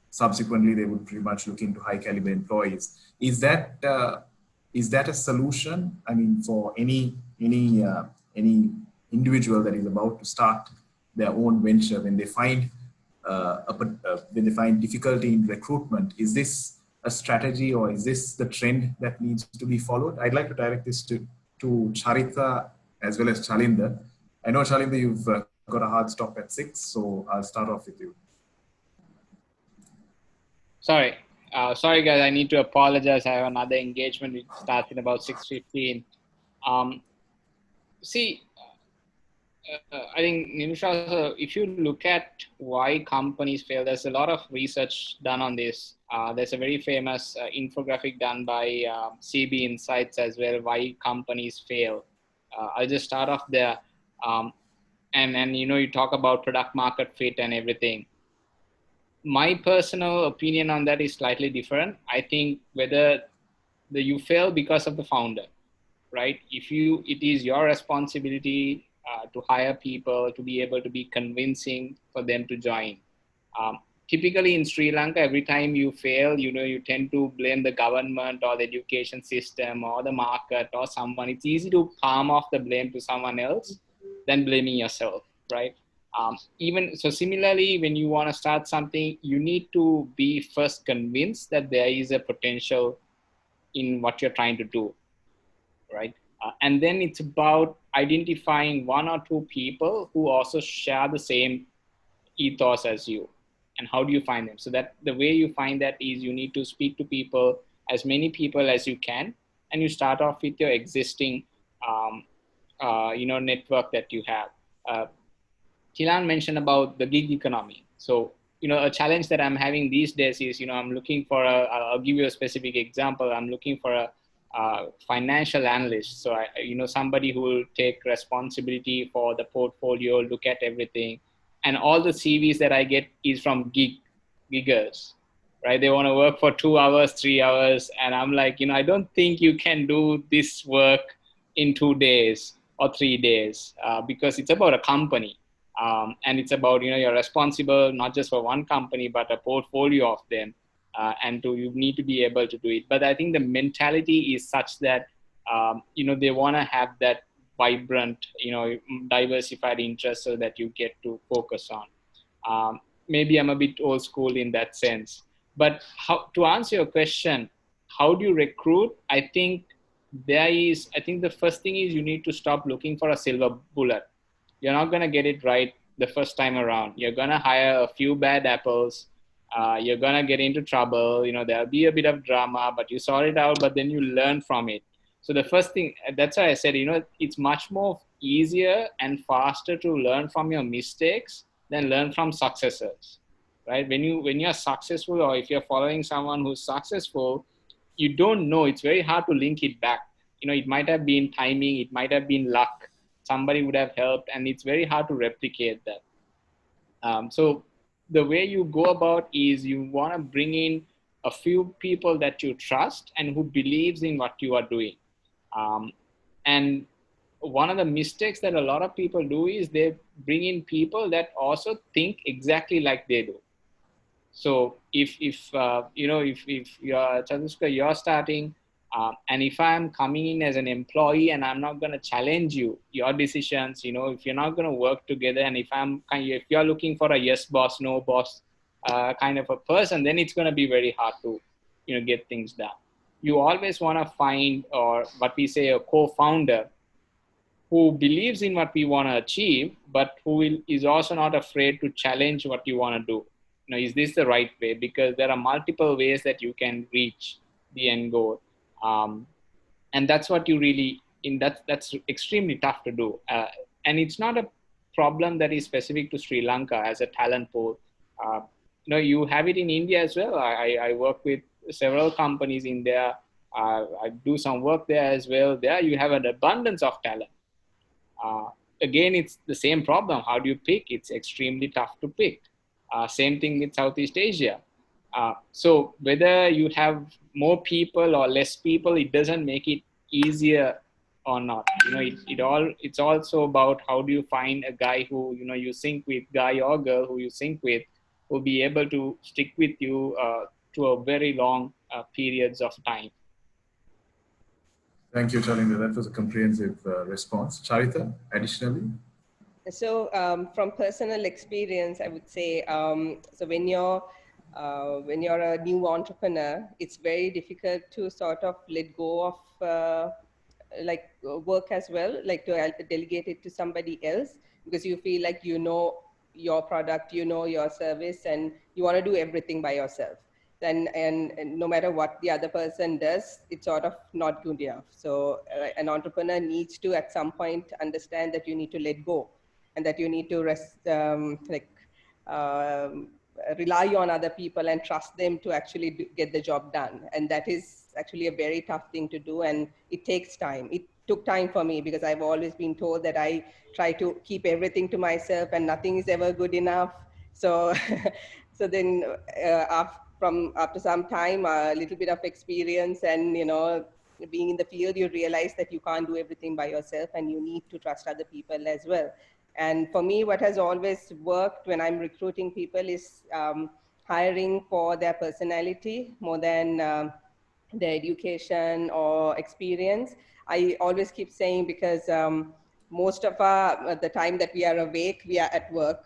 subsequently, they would pretty much look into high caliber employees. Is that a solution? I mean, for any individual that is about to start their own venture, when they find difficulty in recruitment, is this a strategy, or is this the trend that needs to be followed? I'd like to direct this to Charitha as well as Chalinda. I know, Chalinda, you've got a hard stop at 6, so I'll start off with you. Sorry, guys. I need to apologize. I have another engagement which starts in about 6:15. I think, Nilusha, if you look at why companies fail, there's a lot of research done on this. There's a very famous infographic done by CB Insights as well, why companies fail. I'll just start off there. And you talk about product market fit and everything. My personal opinion on that is slightly different. I think whether you fail because of the founder, right? It is your responsibility to hire people, to be able to be convincing for them to join. Um, Typically in Sri Lanka, every time you fail, you tend to blame the government or the education system or the market or someone. It's easy to palm off the blame to someone else than blaming yourself, right? Even so, similarly, when you want to start something, you need to be first convinced that there is a potential in what you're trying to do, right? And then it's about identifying one or two people who also share the same ethos as you. And how do you find them? So that the way you find that is you need to speak to people, as many people as you can, and you start off with your existing network that you have. Tilan mentioned about the gig economy. So, a challenge that I'm having these days is, I'm looking for I'll give you a specific example. I'm looking for a financial analyst. So, somebody who will take responsibility for the portfolio, look at everything. And all the CVs that I get is from giggers, right? They want to work for 2 hours, 3 hours. And I'm like, I don't think you can do this work in 2 days or 3 days because it's about a company. And it's about, you're responsible not just for one company, but a portfolio of them. You need to be able to do it. But I think the mentality is such that, they want to have that vibrant, diversified interest so that you get to focus on. Maybe I'm a bit old school in that sense. But to answer your question, how do you recruit? I think the first thing is you need to stop looking for a silver bullet. You're not going to get it right the first time around. You're going to hire a few bad apples. You're going to get into trouble. There'll be a bit of drama, but you sort it out, but then you learn from it. So the first thing, that's why I said, it's much more easier and faster to learn from your mistakes than learn from successes, right? When you're successful, or if you're following someone who's successful, you don't know. It's very hard to link it back. It might have been timing. It might have been luck. Somebody would have helped, and it's very hard to replicate that. So the way you go about is you want to bring in a few people that you trust and who believes in what you are doing. And one of the mistakes that a lot of people do is they bring in people that also think exactly like they do. So if you're Chaduska, you're starting, and if I'm coming in as an employee and I'm not going to challenge your decisions, if you're not going to work together, and if you're looking for a yes boss, no boss kind of a person, then it's going to be very hard to, get things done. You always want to find, or what we say, a co-founder who believes in what we want to achieve, but who is also not afraid to challenge what you want to do. Is this the right way? Because there are multiple ways that you can reach the end goal. And that's what you really, that's extremely tough to do. And it's not a problem that is specific to Sri Lanka as a talent pool. You have it in India as well. I work with several companies in there. I do some work there as well. There you have an abundance of talent. Again, it's the same problem. How do you pick? It's extremely tough to pick. Same thing with Southeast Asia. So whether you have more people or less people, it doesn't make it easier or not. It's also about how do you find a guy who you sync with, guy or girl who you sync with, will be able to stick with you to a very long periods of time. Thank you, Chalinda. That was a comprehensive response. Charitha, additionally? So from personal experience, I would say, so when you're a new entrepreneur, it's very difficult to sort of let go of work as well, like to delegate it to somebody else, because you feel like your product, your service, and you want to do everything by yourself. And no matter what the other person does, it's sort of not good enough. So an entrepreneur needs to at some point understand that you need to let go, and that you need to rely on other people and trust them to actually get the job done. And that is actually a very tough thing to do, and it takes time. It took time for me because I've always been told that I try to keep everything to myself and nothing is ever good enough. So So then after some time, a little bit of experience and, being in the field, you realize that you can't do everything by yourself and you need to trust other people as well. And for me, what has always worked when I'm recruiting people is hiring for their personality more than their education or experience. I always keep saying, because most of the time that we are awake, we are at work.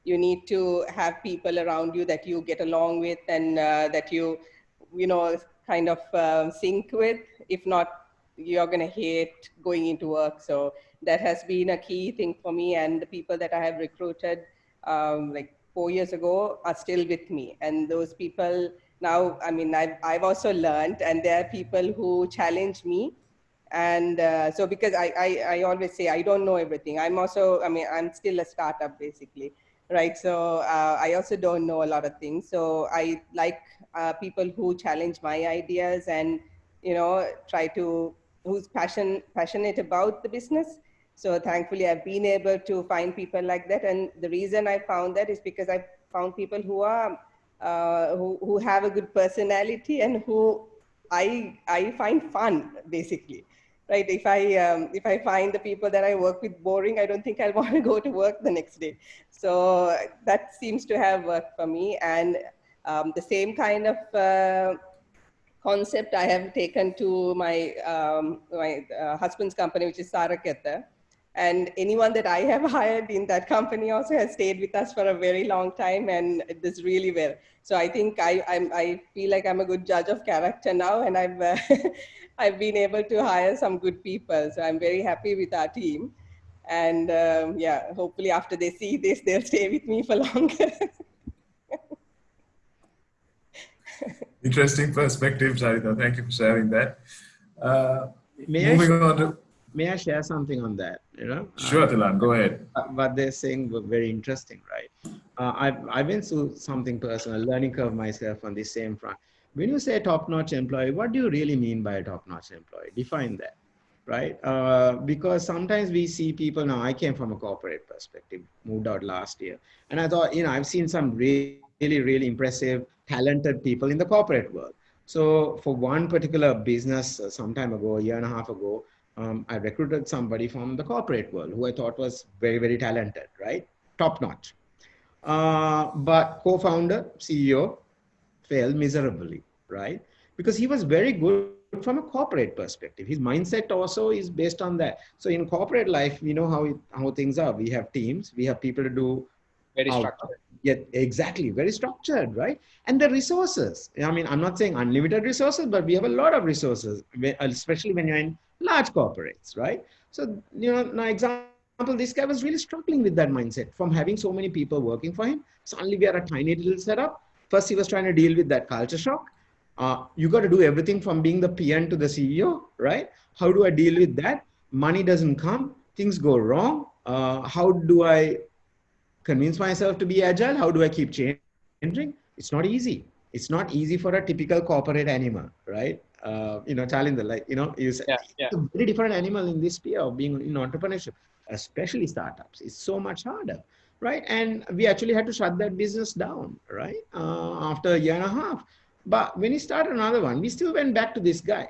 You need to have people around you that you get along with and that kind of sync with. If not, you're going to hate going into work. So that has been a key thing for me. And the people that I have recruited like 4 years ago are still with me. And those people now, I mean, I've also learned, and there are people who challenge me. And so because I always say, I don't know everything. I'm also, I mean, I'm still a startup basically, right? So I also don't know a lot of things. So I like people who challenge my ideas and, try to, who's passionate about the business. So thankfully, I've been able to find people like that. And the reason I found that is because I found people who are, who have a good personality and who I find fun, basically. Right? If I find the people that I work with boring, I don't think I'll want to go to work the next day. So that seems to have worked for me. And the same kind of concept I have taken to my husband's company, which is Saraketa. And anyone that I have hired in that company also has stayed with us for a very long time and it does really well. So I think I feel like I'm a good judge of character now, and I've I've been able to hire some good people. So I'm very happy with our team. And yeah, hopefully after they see this, they'll stay with me for longer. Interesting perspective, Charitha. Thank you for sharing that. May I share something on that? Sure, Tilan, go ahead. What they're saying was very interesting, right? I went through something personal, learning curve myself on the same front. When you say top-notch employee, what do you really mean by a top-notch employee? Define that, right? Because sometimes we see people, now I came from a corporate perspective, moved out last year. And I thought, I've seen some really, really impressive, talented people in the corporate world. So for one particular business some time ago, a year and a half ago, I recruited somebody from the corporate world who I thought was very, very talented, right? Top notch. But co-founder, CEO, failed miserably, right? Because he was very good from a corporate perspective. His mindset also is based on that. So in corporate life, we know how things are. We have teams, we have people to do. Very structured. Yeah, exactly. Very structured, right? And the resources. I mean, I'm not saying unlimited resources, but we have a lot of resources, especially when you're in large corporates, right? So, now example, this guy was really struggling with that mindset from having so many people working for him. Suddenly we are a tiny little setup. First, he was trying to deal with that culture shock. You got to do everything from being the PM to the CEO, right? How do I deal with that? Money doesn't come. Things go wrong. How do I convince myself to be agile? How do I keep changing? It's not easy. It's not easy for a typical corporate animal, right? Chalinda, it's a very different animal in this sphere of being in entrepreneurship, especially startups. It's so much harder, right? And we actually had to shut that business down, right? After a year and a half. But when he started another one, we still went back to this guy.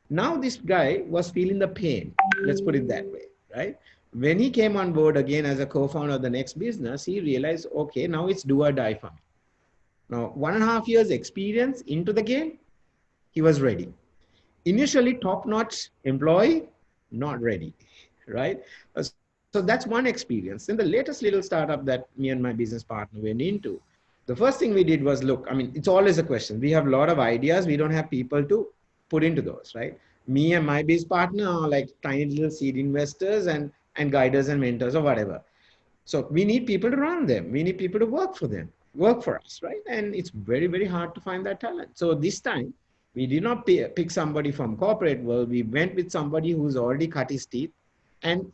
Now this guy was feeling the pain. Let's put it that way, right? When he came on board again as a co-founder of the next business, he realized, okay, now it's do or die for me. Now, 1.5 years experience into the game, he was ready. Initially, top-notch employee, not ready, right? So that's one experience. Then the latest little startup that me and my business partner went into, the first thing we did was, look, I mean, it's always a question. We have a lot of ideas. We don't have people to put into those, right? Me and my business partner are like tiny little seed investors and guiders and mentors or whatever. So we need people to run them. We need people to work for us, right? And it's very, very hard to find that talent. So this time we did not pick somebody from corporate world. We went with somebody who's already cut his teeth and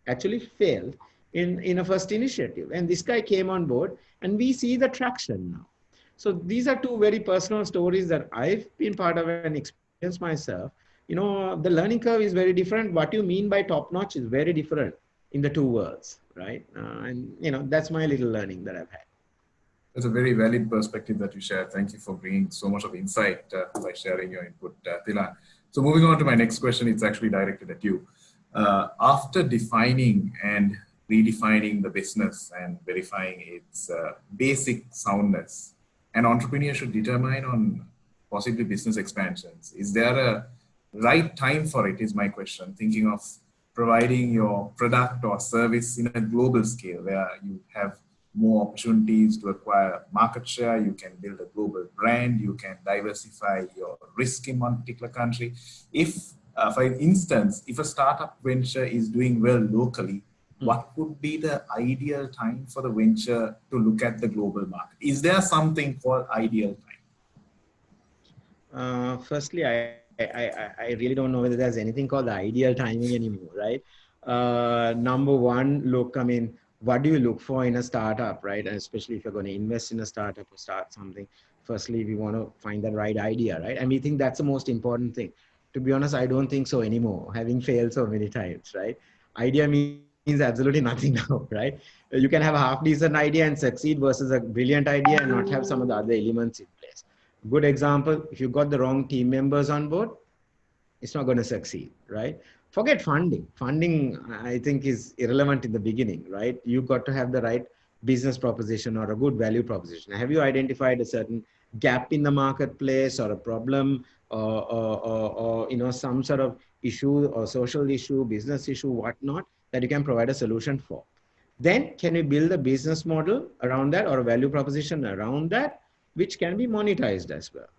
actually failed in a first initiative. And this guy came on board and we see the traction now. So these are two very personal stories that I've been part of and experienced myself. The learning curve is very different. What you mean by top-notch is very different in the two worlds, right? And that's my little learning that I've had. That's a very valid perspective that you shared. Thank you for bringing so much of insight by sharing your input, Tilan. So moving on to my next question, it's actually directed at you. After defining and redefining the business and verifying its basic soundness, an entrepreneur should determine on possibly business expansions. Is there a right time for it, is my question, thinking of providing your product or service in a global scale where you have more opportunities to acquire market share, you can build a global brand, you can diversify your risk in one particular country. If, for instance, if a startup venture is doing well locally, what would be the ideal time for the venture to look at the global market? Is there something called ideal time? Firstly, I really don't know whether there's anything called the ideal timing anymore, right? Number one, look, I mean, what do you look for in a startup, right? And especially if you're going to invest in a startup or start something, firstly, we want to find the right idea, right? And we think that's the most important thing. To be honest, I don't think so anymore, having failed so many times, right? Idea means absolutely nothing now, right? You can have a half decent idea and succeed versus a brilliant idea and not have some of the other elements in place. Good example, if you got the wrong team members on board, it's not going to succeed, right? Forget funding. Funding, I think, is irrelevant in the beginning, right? You've got to have the right business proposition or a good value proposition. Have you identified a certain gap in the marketplace or a problem or you know, some sort of issue or social issue, business issue, whatnot, that you can provide a solution for? Then can you build a business model around that or a value proposition around that, which can be monetized as well,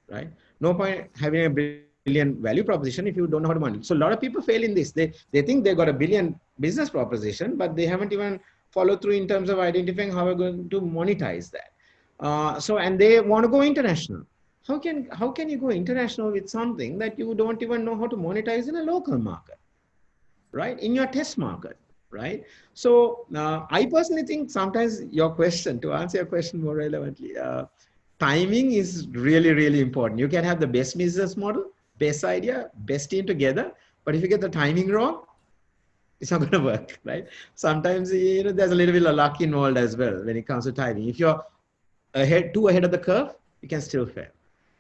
right? No point having a billion value proposition if you don't know how to monetize. So a lot of people fail in this. They think they got a billion business proposition, but they haven't even followed through in terms of identifying how we're going to monetize that. And they want to go international. How can you go international with something that you don't even know how to monetize in a local market, right? In your test market, right? So I personally think sometimes your question, to answer your question more relevantly, timing is really, really important. You can have the best business model, best idea, best team together, but if you get the timing wrong, it's not going to work, right? Sometimes, you know, there's a little bit of luck involved as well when it comes to timing. If you're too ahead of the curve, you can still fail.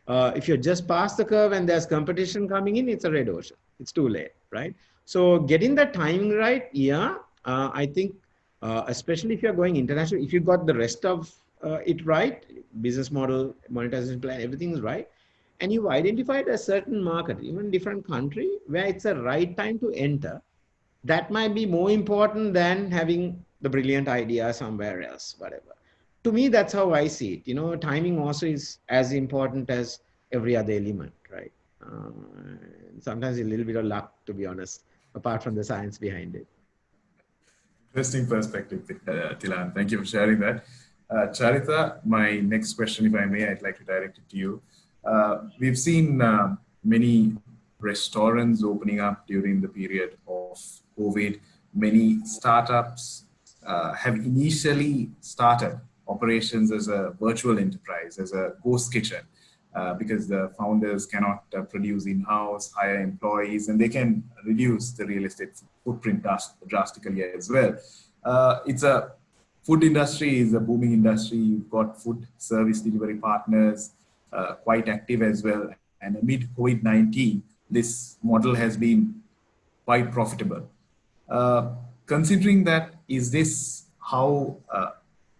If you're just past the curve and there's competition coming in, it's a red ocean. It's too late, right? So getting that timing right, yeah, I think, especially if you're going international, if you got the rest of it right, business model, monetization plan, everything is right, and you've identified a certain market, even different country, where it's a right time to enter, that might be more important than having the brilliant idea somewhere else, whatever. To me, that's how I see it. You know, timing also is as important as every other element, right? Sometimes a little bit of luck, to be honest, apart from the science behind it. Interesting perspective, Tilan. Thank you for sharing that. Charitha, my next question, if I may, I'd like to direct it to you. We've seen many restaurants opening up during the period of COVID. Many startups have initially started operations as a virtual enterprise, as a ghost kitchen, because the founders cannot produce in-house, hire employees, and they can reduce the real estate footprint drastically as well. Food industry is a booming industry. You've got food service delivery partners quite active as well. And amid COVID-19, this model has been quite profitable. Considering that, is this how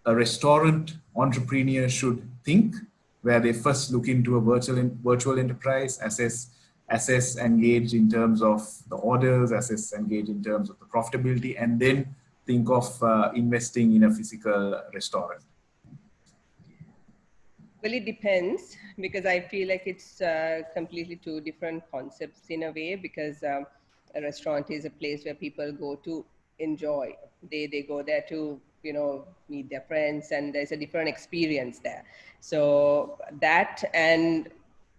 a restaurant entrepreneur should think, where they first look into a virtual enterprise, assess, engage in terms of the orders, assess, engage in terms of the profitability, and then think of investing in a physical restaurant? Well, it depends, because I feel like it's completely two different concepts in a way, because a restaurant is a place where people go to enjoy. They go there to, you know, meet their friends, and there's a different experience there. So that, and,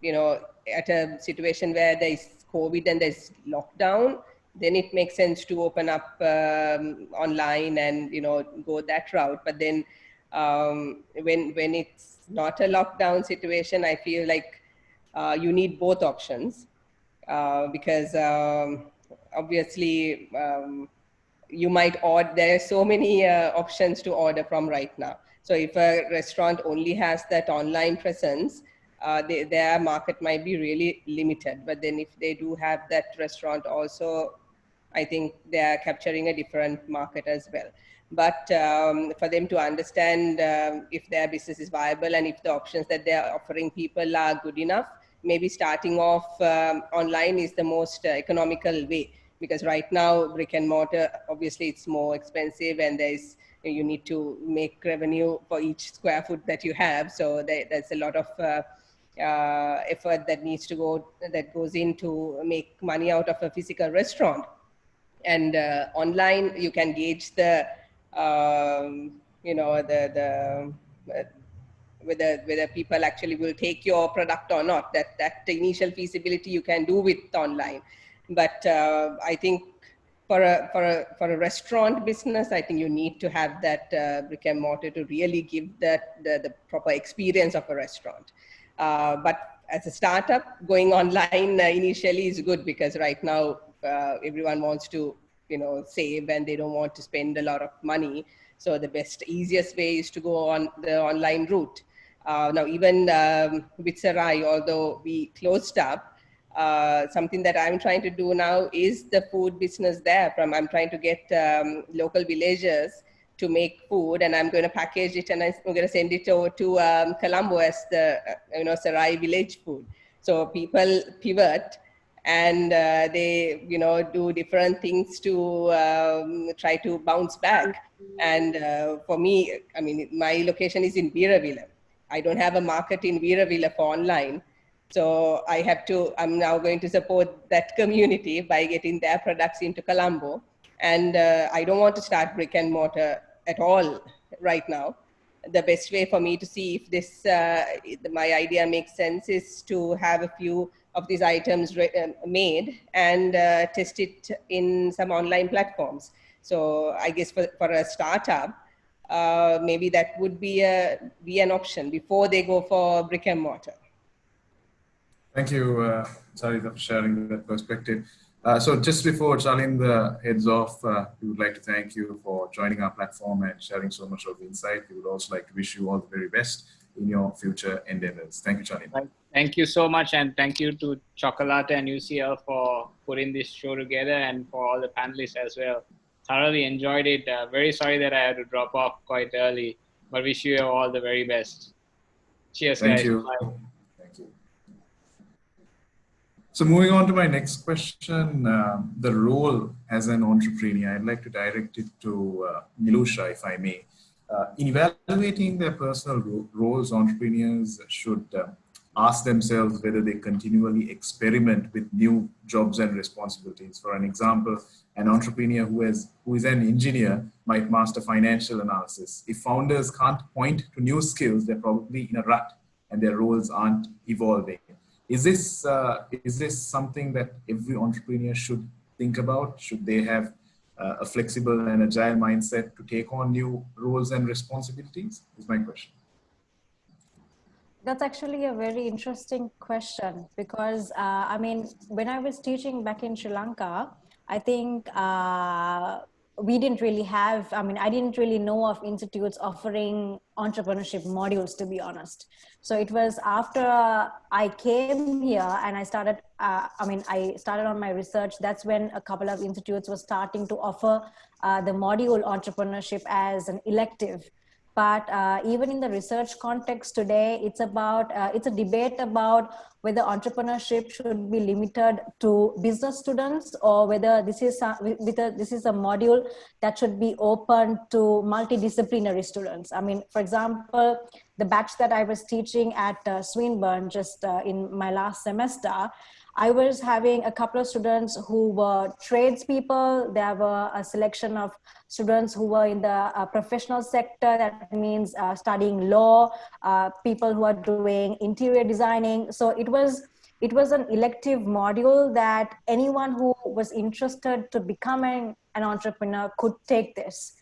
you know, at a situation where there's COVID and there's lockdown, then it makes sense to open up online and, you know, go that route. But then when it's not a lockdown situation, I feel like you need both options, because obviously you might order, there are so many options to order from right now. So if a restaurant only has that online presence, their market might be really limited. But then if they do have that restaurant also, I think they are capturing a different market as well. But for them to understand if their business is viable and if the options that they are offering people are good enough, maybe starting off online is the most economical way. Because right now, brick and mortar, obviously it's more expensive, and you need to make revenue for each square foot that you have. So there's a lot of effort that goes into make money out of a physical restaurant. And online, you can gauge the whether people actually will take your product or not. That initial feasibility you can do with online. But I think for a restaurant business, I think you need to have that brick and mortar to really give the proper experience of a restaurant. But as a startup, going online initially is good, because right now everyone wants to save, and they don't want to spend a lot of money. So the easiest way is to go on the online route. Now, even with Sarai, although we closed up, something that I'm trying to do now is the food business there. I'm trying to get local villagers to make food, and I'm going to package it, and I'm going to send it over to Colombo as the Sarai village food. So people pivot, and they do different things to try to bounce back. And for me, I mean, my location is in Veeravilla. I don't have a market in Veeravilla for online. So I'm now going to support that community by getting their products into Colombo. And I don't want to start brick and mortar at all right now. The best way for me to see if my idea makes sense is to have a few of these items made and test it in some online platforms. So I guess for a startup, maybe that would be an option before they go for brick and mortar. Thank you, Charitha, for sharing that perspective. So just before Chalinda heads off, we would like to thank you for joining our platform and sharing so much of insight. We would also like to wish you all the very best in your future endeavors. Thank you, Chalinda. Thank you so much, and thank you to Chocolate and UCL for putting this show together, and for all the panelists as well. Thoroughly enjoyed it. Very sorry that I had to drop off quite early, but wish you all the very best. Cheers, Thank guys. you. Bye. Thank you. So moving on to my next question, the role as an entrepreneur, I'd like to direct it to Nilusha, if I may. In evaluating their personal roles, entrepreneurs should ask themselves whether they continually experiment with new jobs and responsibilities. For an example, an entrepreneur who is an engineer might master financial analysis. If founders can't point to new skills, they're probably in a rut and their roles aren't evolving. Is this something that every entrepreneur should think about? Should they have a flexible and agile mindset to take on new roles and responsibilities? Is my question. That's actually a very interesting question, because I mean, when I was teaching back in Sri Lanka, I think we didn't really have, I mean, I didn't really know of institutes offering entrepreneurship modules, to be honest. So it was after I came here and I started, I started on my research. That's when a couple of institutes were starting to offer the module entrepreneurship as an elective. But even in the research context today, it's a debate about whether entrepreneurship should be limited to business students, or whether this is a module that should be open to multidisciplinary students. I mean, for example, the batch that I was teaching at Swinburne just in my last semester, I was having a couple of students who were tradespeople. There were a selection of students who were in the professional sector. That means studying law, people who are doing interior designing. So it was an elective module that anyone who was interested to becoming an entrepreneur could take this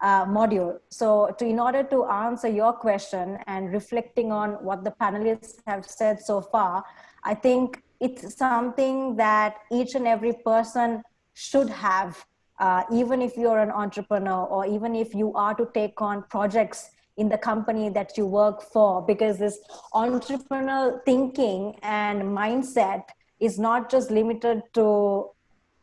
module. So in order to answer your question and reflecting on what the panelists have said so far, I think it's something that each and every person should have, even if you're an entrepreneur, or even if you are to take on projects in the company that you work for, because this entrepreneurial thinking and mindset is not just limited to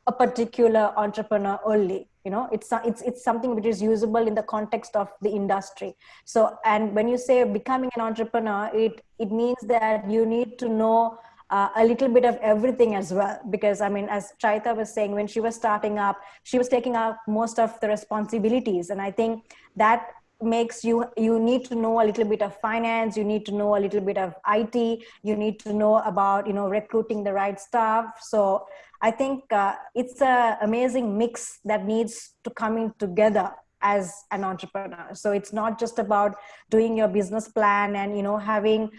a particular entrepreneur only. You know, it's something which is usable in the context of the industry. So, and when you say becoming an entrepreneur, it means that you need to know a little bit of everything as well. Because I mean, as Charitha was saying, when she was starting up, she was taking up most of the responsibilities, and I think that makes you need to know a little bit of finance, you need to know a little bit of IT, you need to know about, you know, recruiting the right staff. So I think it's an amazing mix that needs to come in together as an entrepreneur. So it's not just about doing your business plan and, you know, having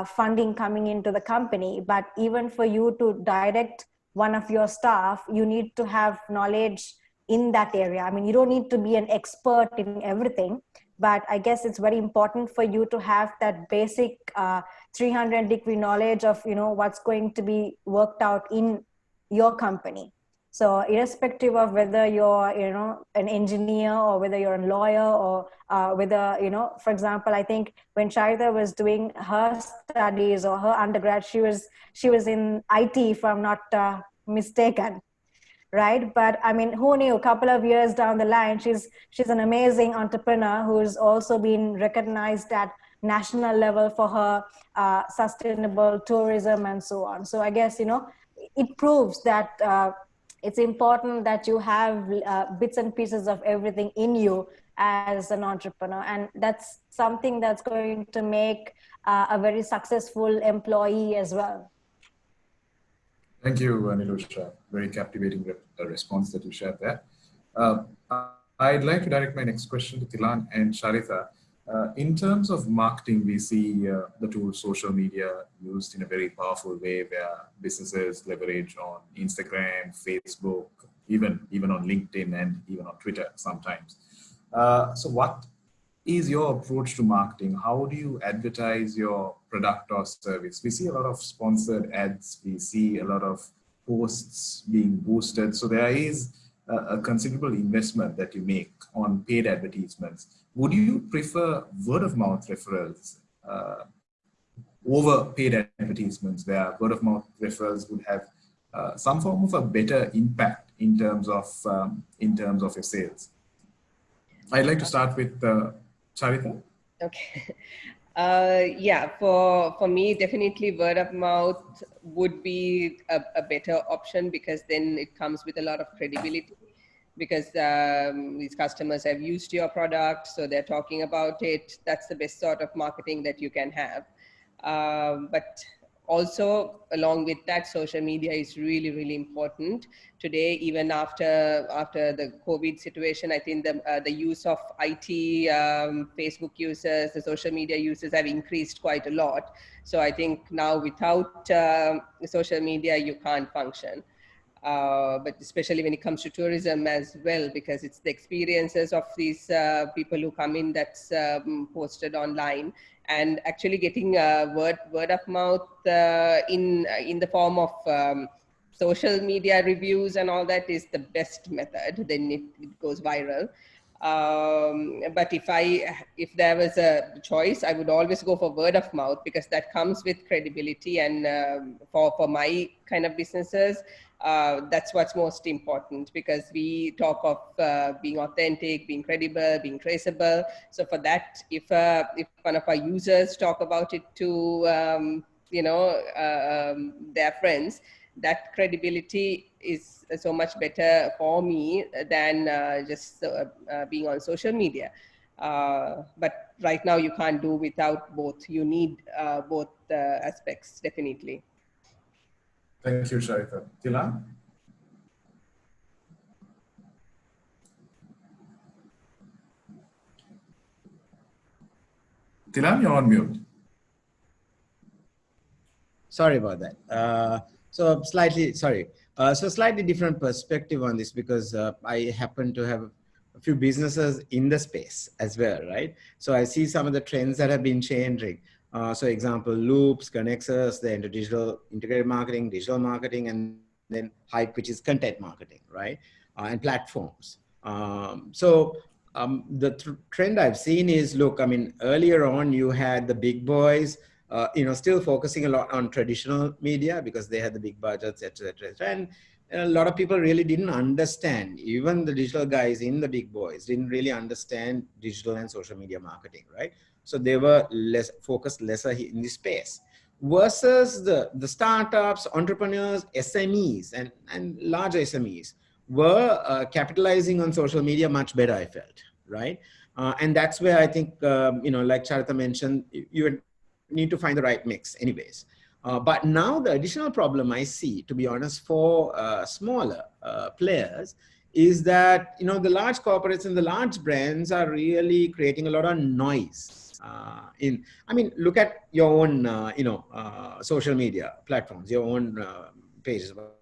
funding coming into the company, but even for you to direct one of your staff, you need to have knowledge in that area. I mean, you don't need to be an expert in everything, but I guess it's very important for you to have that basic 300-degree knowledge of, you know, what's going to be worked out in your company. So irrespective of whether you're, you know, an engineer or whether you're a lawyer or whether, you know, for example, I think when Charitha was doing her studies or her undergrad, she was in IT, if I'm not mistaken. Right. But I mean, who knew, a couple of years down the line, she's an amazing entrepreneur who's also been recognized at national level for her sustainable tourism and so on. So I guess, you know, it proves that it's important that you have bits and pieces of everything in you as an entrepreneur. And that's something that's going to make a very successful employee as well. Thank you, Nilusha. Very captivating response that you shared there. I'd like to direct my next question to Tilan and Charitha. In terms of marketing, we see the tool social media used in a very powerful way where businesses leverage on Instagram, Facebook, even on LinkedIn and even on Twitter sometimes. So what is your approach to marketing? How do you advertise your product or service? We see a lot of sponsored ads. We see a lot of posts being boosted. So there is a considerable investment that you make on paid advertisements. Would you prefer word of mouth referrals over paid advertisements, where word of mouth referrals would have some form of a better impact in terms of your sales? I'd like to start with Charitha. Okay. Yeah, for me, definitely word of mouth would be a better option, because then it comes with a lot of credibility, because these customers have used your product, so they're talking about it. That's the best sort of marketing that you can have. But also, along with that, social media is really, really important today. Even after the COVID situation, I think the use of IT, Facebook users, the social media users have increased quite a lot. So I think now without social media, you can't function. But especially when it comes to tourism as well, because it's the experiences of these people who come in that's posted online. And actually getting word of mouth in the form of social media reviews and all that is the best method. Then it goes viral. But if there was a choice, I would always go for word of mouth, because that comes with credibility. And for my kind of businesses, that's what's most important, because we talk of being authentic, being credible, being traceable. So for that, if one of our users talk about it to their friends, that credibility is so much better for me than just being on social media. But right now you can't do without both. You need both aspects, definitely. Thank you, Charitha. Tilan? Tilan, you're on mute. Sorry about that. So slightly different perspective on this, because I happen to have a few businesses in the space as well, right? So I see some of the trends that have been changing. So example, loops, connectors, the integrated marketing, digital marketing, and then hype, which is content marketing, right? And platforms. So the trend I've seen is, look, I mean, earlier on you had the big boys, still focusing a lot on traditional media because they had the big budgets, etc. And a lot of people really didn't understand, even the digital guys in the big boys didn't really understand digital and social media marketing, right? So they were less focused lesser in this space. Versus the startups, entrepreneurs, SMEs, and larger SMEs were capitalizing on social media much better, I felt, right? And that's where I think, like Charitha mentioned, you need to find the right mix anyways. But now the additional problem I see, to be honest, for smaller players is that, the large corporates and the large brands are really creating a lot of noise. Look at your own, social media platforms, your own pages, whatever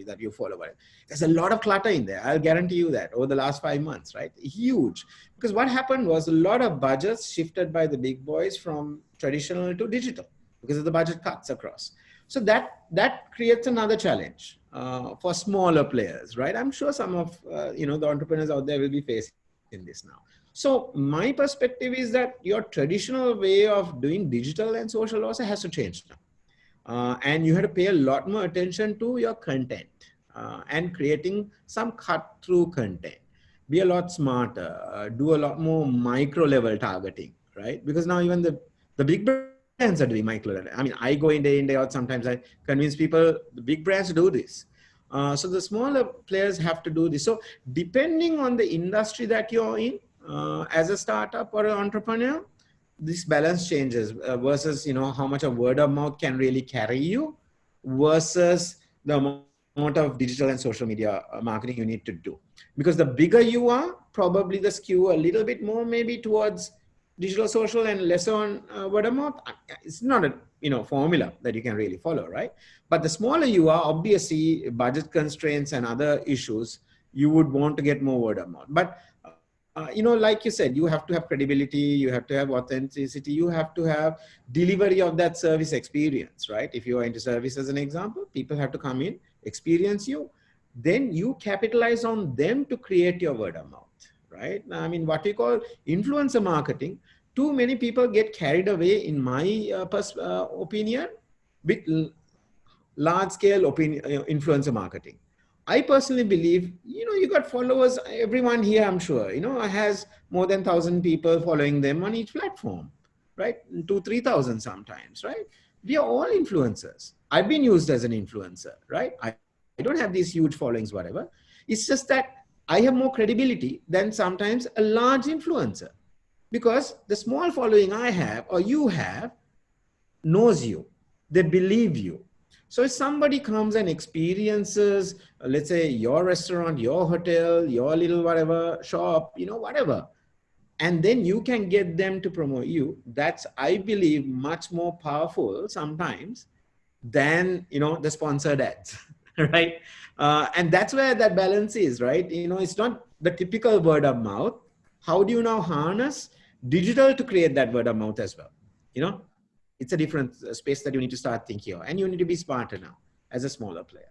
that you follow. There's a lot of clutter in there. I'll guarantee you that over the last 5 months, right? Huge. Because what happened was a lot of budgets shifted by the big boys from traditional to digital because of the budget cuts across. So that creates another challenge for smaller players, right? I'm sure some of, the entrepreneurs out there will be facing this now. So my perspective is that your traditional way of doing digital and social also has to change now. And you have to pay a lot more attention to your content and creating some cut-through content. Be a lot smarter, do a lot more micro-level targeting, right? Because now even the big brands are doing micro-level. I mean, I go in day out, sometimes I convince people, the big brands do this. So the smaller players have to do this. So depending on the industry that you're in, as a startup or an entrepreneur, this balance changes versus, how much of word of mouth can really carry you versus the amount of digital and social media marketing you need to do. Because the bigger you are, probably the skew a little bit more maybe towards digital social and less on word of mouth. It's not a formula that you can really follow, right? But the smaller you are, obviously budget constraints and other issues, you would want to get more word of mouth. But like you said, you have to have credibility, you have to have authenticity, you have to have delivery of that service experience, right? If you are into service as an example, people have to come in, experience you, then you capitalize on them to create your word of mouth, right? I mean, what we call influencer marketing, too many people get carried away, in my opinion, with large scale influencer marketing. I personally believe, you got followers, everyone here, I'm sure, has more than 1,000 people following them on each platform, right? 2,000-3,000 sometimes, right? We are all influencers. I've been used as an influencer, right? I don't have these huge followings, whatever. It's just that I have more credibility than sometimes a large influencer, because the small following I have or you have knows you, they believe you. So if somebody comes and experiences, let's say your restaurant, your hotel, your little whatever shop, whatever, and then you can get them to promote you, that's, I believe, much more powerful sometimes than, the sponsored ads, right? And that's where that balance is, right? It's not the typical word of mouth. How do you now harness digital to create that word of mouth as well? It's a different space that you need to start thinking of, and you need to be smarter now as a smaller player.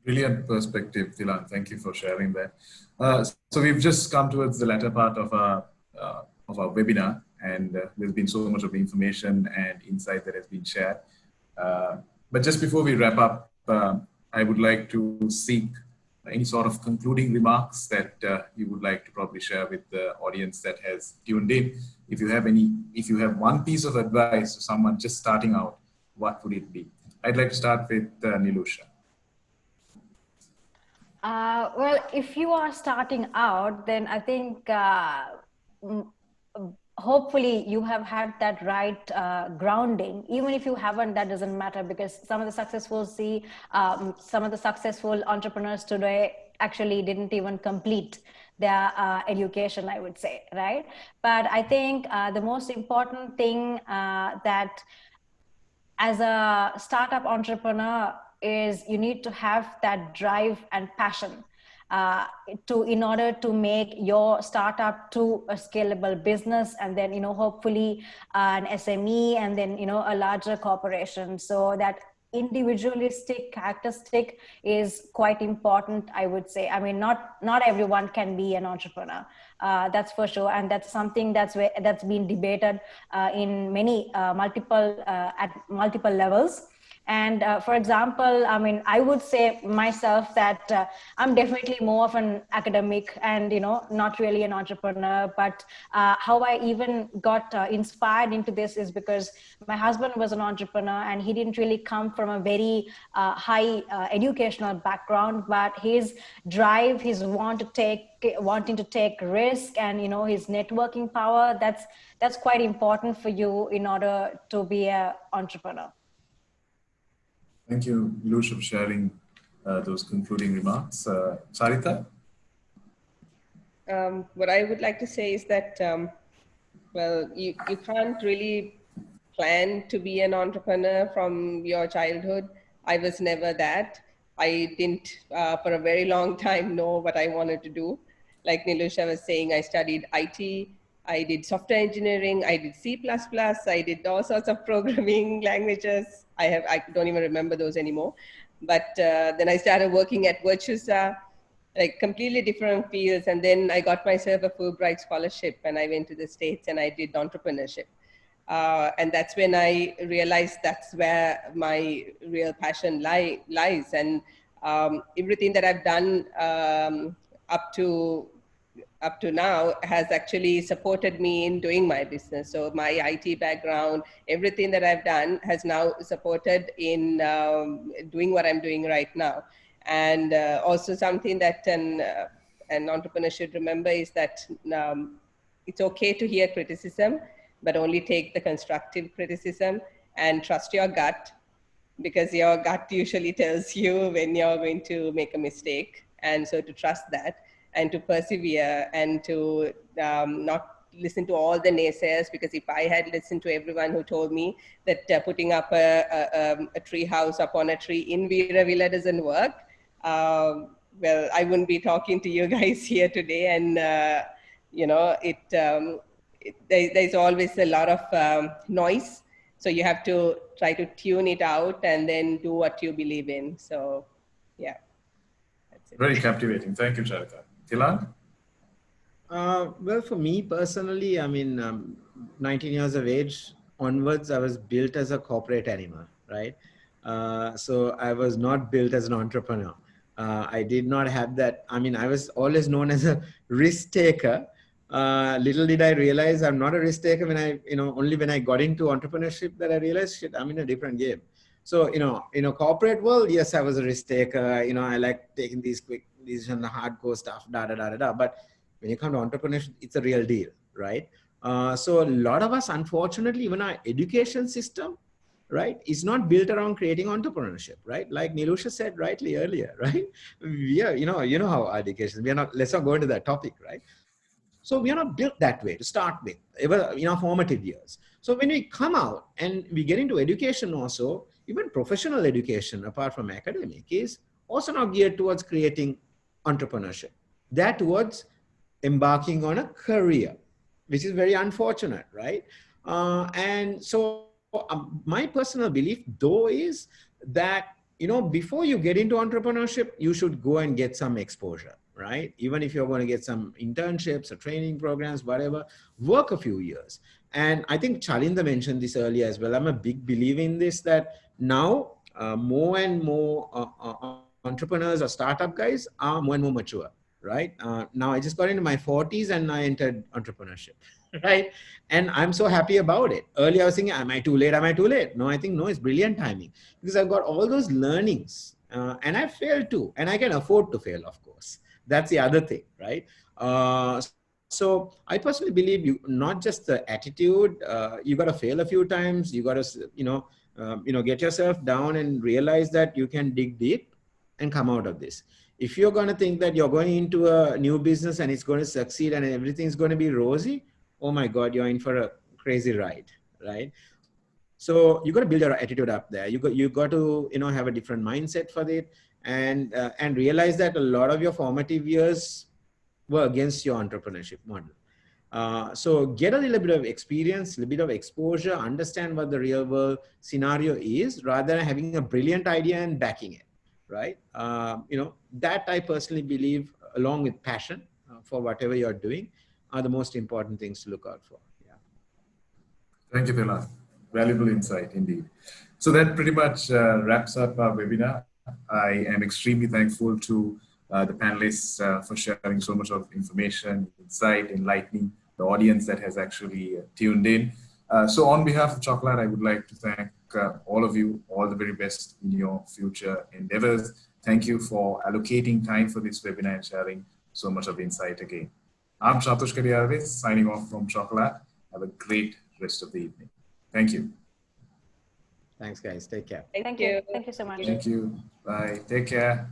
Brilliant perspective, Tilan. Thank you for sharing that. So we've just come towards the latter part of our webinar, and there's been so much of information and insight that has been shared. But just before we wrap up, I would like to seek any sort of concluding remarks that you would like to probably share with the audience that has tuned in. If you have one piece of advice to someone just starting out, what would it be? I'd like to start with Nilusha. Well, if you are starting out, then I think hopefully you have had that right grounding. Even if you haven't, that doesn't matter, because some of the successful entrepreneurs today actually didn't even complete their education, I would say, right? But I think the most important thing that as a startup entrepreneur is you need to have that drive and passion in order to make your startup to a scalable business, and then hopefully an SME, and then a larger corporation, so that individualistic characteristic is quite important, I would say. I mean, not everyone can be an entrepreneur, that's for sure, and that's something that's been debated in many at multiple levels. And for example, I mean, I would say myself that I'm definitely more of an academic and, not really an entrepreneur. But how I even got inspired into this is because my husband was an entrepreneur, and he didn't really come from a very high educational background, but his drive, his wanting to take risk, and, his networking power, that's quite important for you in order to be an entrepreneur. Thank you, Nilusha, for sharing those concluding remarks. Charitha? What I would like to say is that, well, you can't really plan to be an entrepreneur from your childhood. I was never that. I didn't, for a very long time, know what I wanted to do. Like Nilusha was saying, I studied IT, I did software engineering, I did C++, I did all sorts of programming languages. I don't even remember those anymore. But then I started working at Wijeysekera, like completely different fields. And then I got myself a Fulbright scholarship, and I went to the States and I did entrepreneurship. And that's when I realized that's where my real passion lies. And everything that I've done up to now has actually supported me in doing my business. So my IT background, everything that I've done has now supported in doing what I'm doing right now. And also something that an entrepreneur should remember is that it's okay to hear criticism, but only take the constructive criticism and trust your gut, because your gut usually tells you when you're going to make a mistake. And so to trust that, and to persevere, and to not listen to all the naysayers, because if I had listened to everyone who told me that putting up a tree house up on a tree in Veera Villa doesn't work, well, I wouldn't be talking to you guys here today. And there's always a lot of noise, so you have to try to tune it out and then do what you believe in. So yeah, that's it. Very captivating. Thank you, Charitha. Tilan? Well, for me personally, I mean, 19 years of age onwards, I was built as a corporate animal, right? So I was not built as an entrepreneur. I did not have that. I mean, I was always known as a risk taker. Little did I realize I'm not a risk taker when only when I got into entrepreneurship that I realized, shit, I'm in a different game. So, in a corporate world, yes, I was a risk taker. I like taking these quick decisions, the hardcore stuff, But when you come to entrepreneurship, it's a real deal, right? So a lot of us, unfortunately, even our education system, right, is not built around creating entrepreneurship, right? Like Nilusha said rightly earlier, right? We are, you know how our education, let's not go into that topic, right? So we are not built that way to start with, ever in our formative years. So when we come out and we get into education also, even professional education, apart from academic, is also not geared towards creating entrepreneurship. That towards embarking on a career, which is very unfortunate, right? And so my personal belief, though, is that, before you get into entrepreneurship, you should go and get some exposure, right? Even if you're going to get some internships or training programs, whatever, work a few years. And I think Chalinda mentioned this earlier as well. I'm a big believer in this, that now more and more entrepreneurs or startup guys are more and more mature, right? Now I just got into my 40s and I entered entrepreneurship, right? And I'm so happy about it. Earlier I was thinking, am I too late? Am I too late? No, I think no, it's brilliant timing, because I've got all those learnings and I failed too, and I can afford to fail, of course. That's the other thing, right? So I personally believe you, not just the attitude, you got to fail a few times. You got to, get yourself down and realize that you can dig deep and come out of this. If you're going to think that you're going into a new business and it's going to succeed and everything's going to be rosy, oh my God, you're in for a crazy ride, right? So you got to build your attitude up there. You got to, have a different mindset for it, and realize that a lot of your formative years were against your entrepreneurship model. So get a little bit of experience, a little bit of exposure, understand what the real world scenario is, rather than having a brilliant idea and backing it, right? That I personally believe, along with passion for whatever you're doing, are the most important things to look out for. Yeah. Thank you, Tilan. Valuable insight indeed. So that pretty much wraps up our webinar. I am extremely thankful to the panelists for sharing so much of information, insight, enlightening the audience that has actually tuned in. So on behalf of Chocolate, I would like to thank all of you, all the very best in your future endeavors. Thank you for allocating time for this webinar and sharing so much of insight again. I'm Shatush Kadiarvis, signing off from Chocolate. Have a great rest of the evening. Thank you. Thanks, guys. Take care. Thank you. Thank you so much. Thank you. Bye. Take care.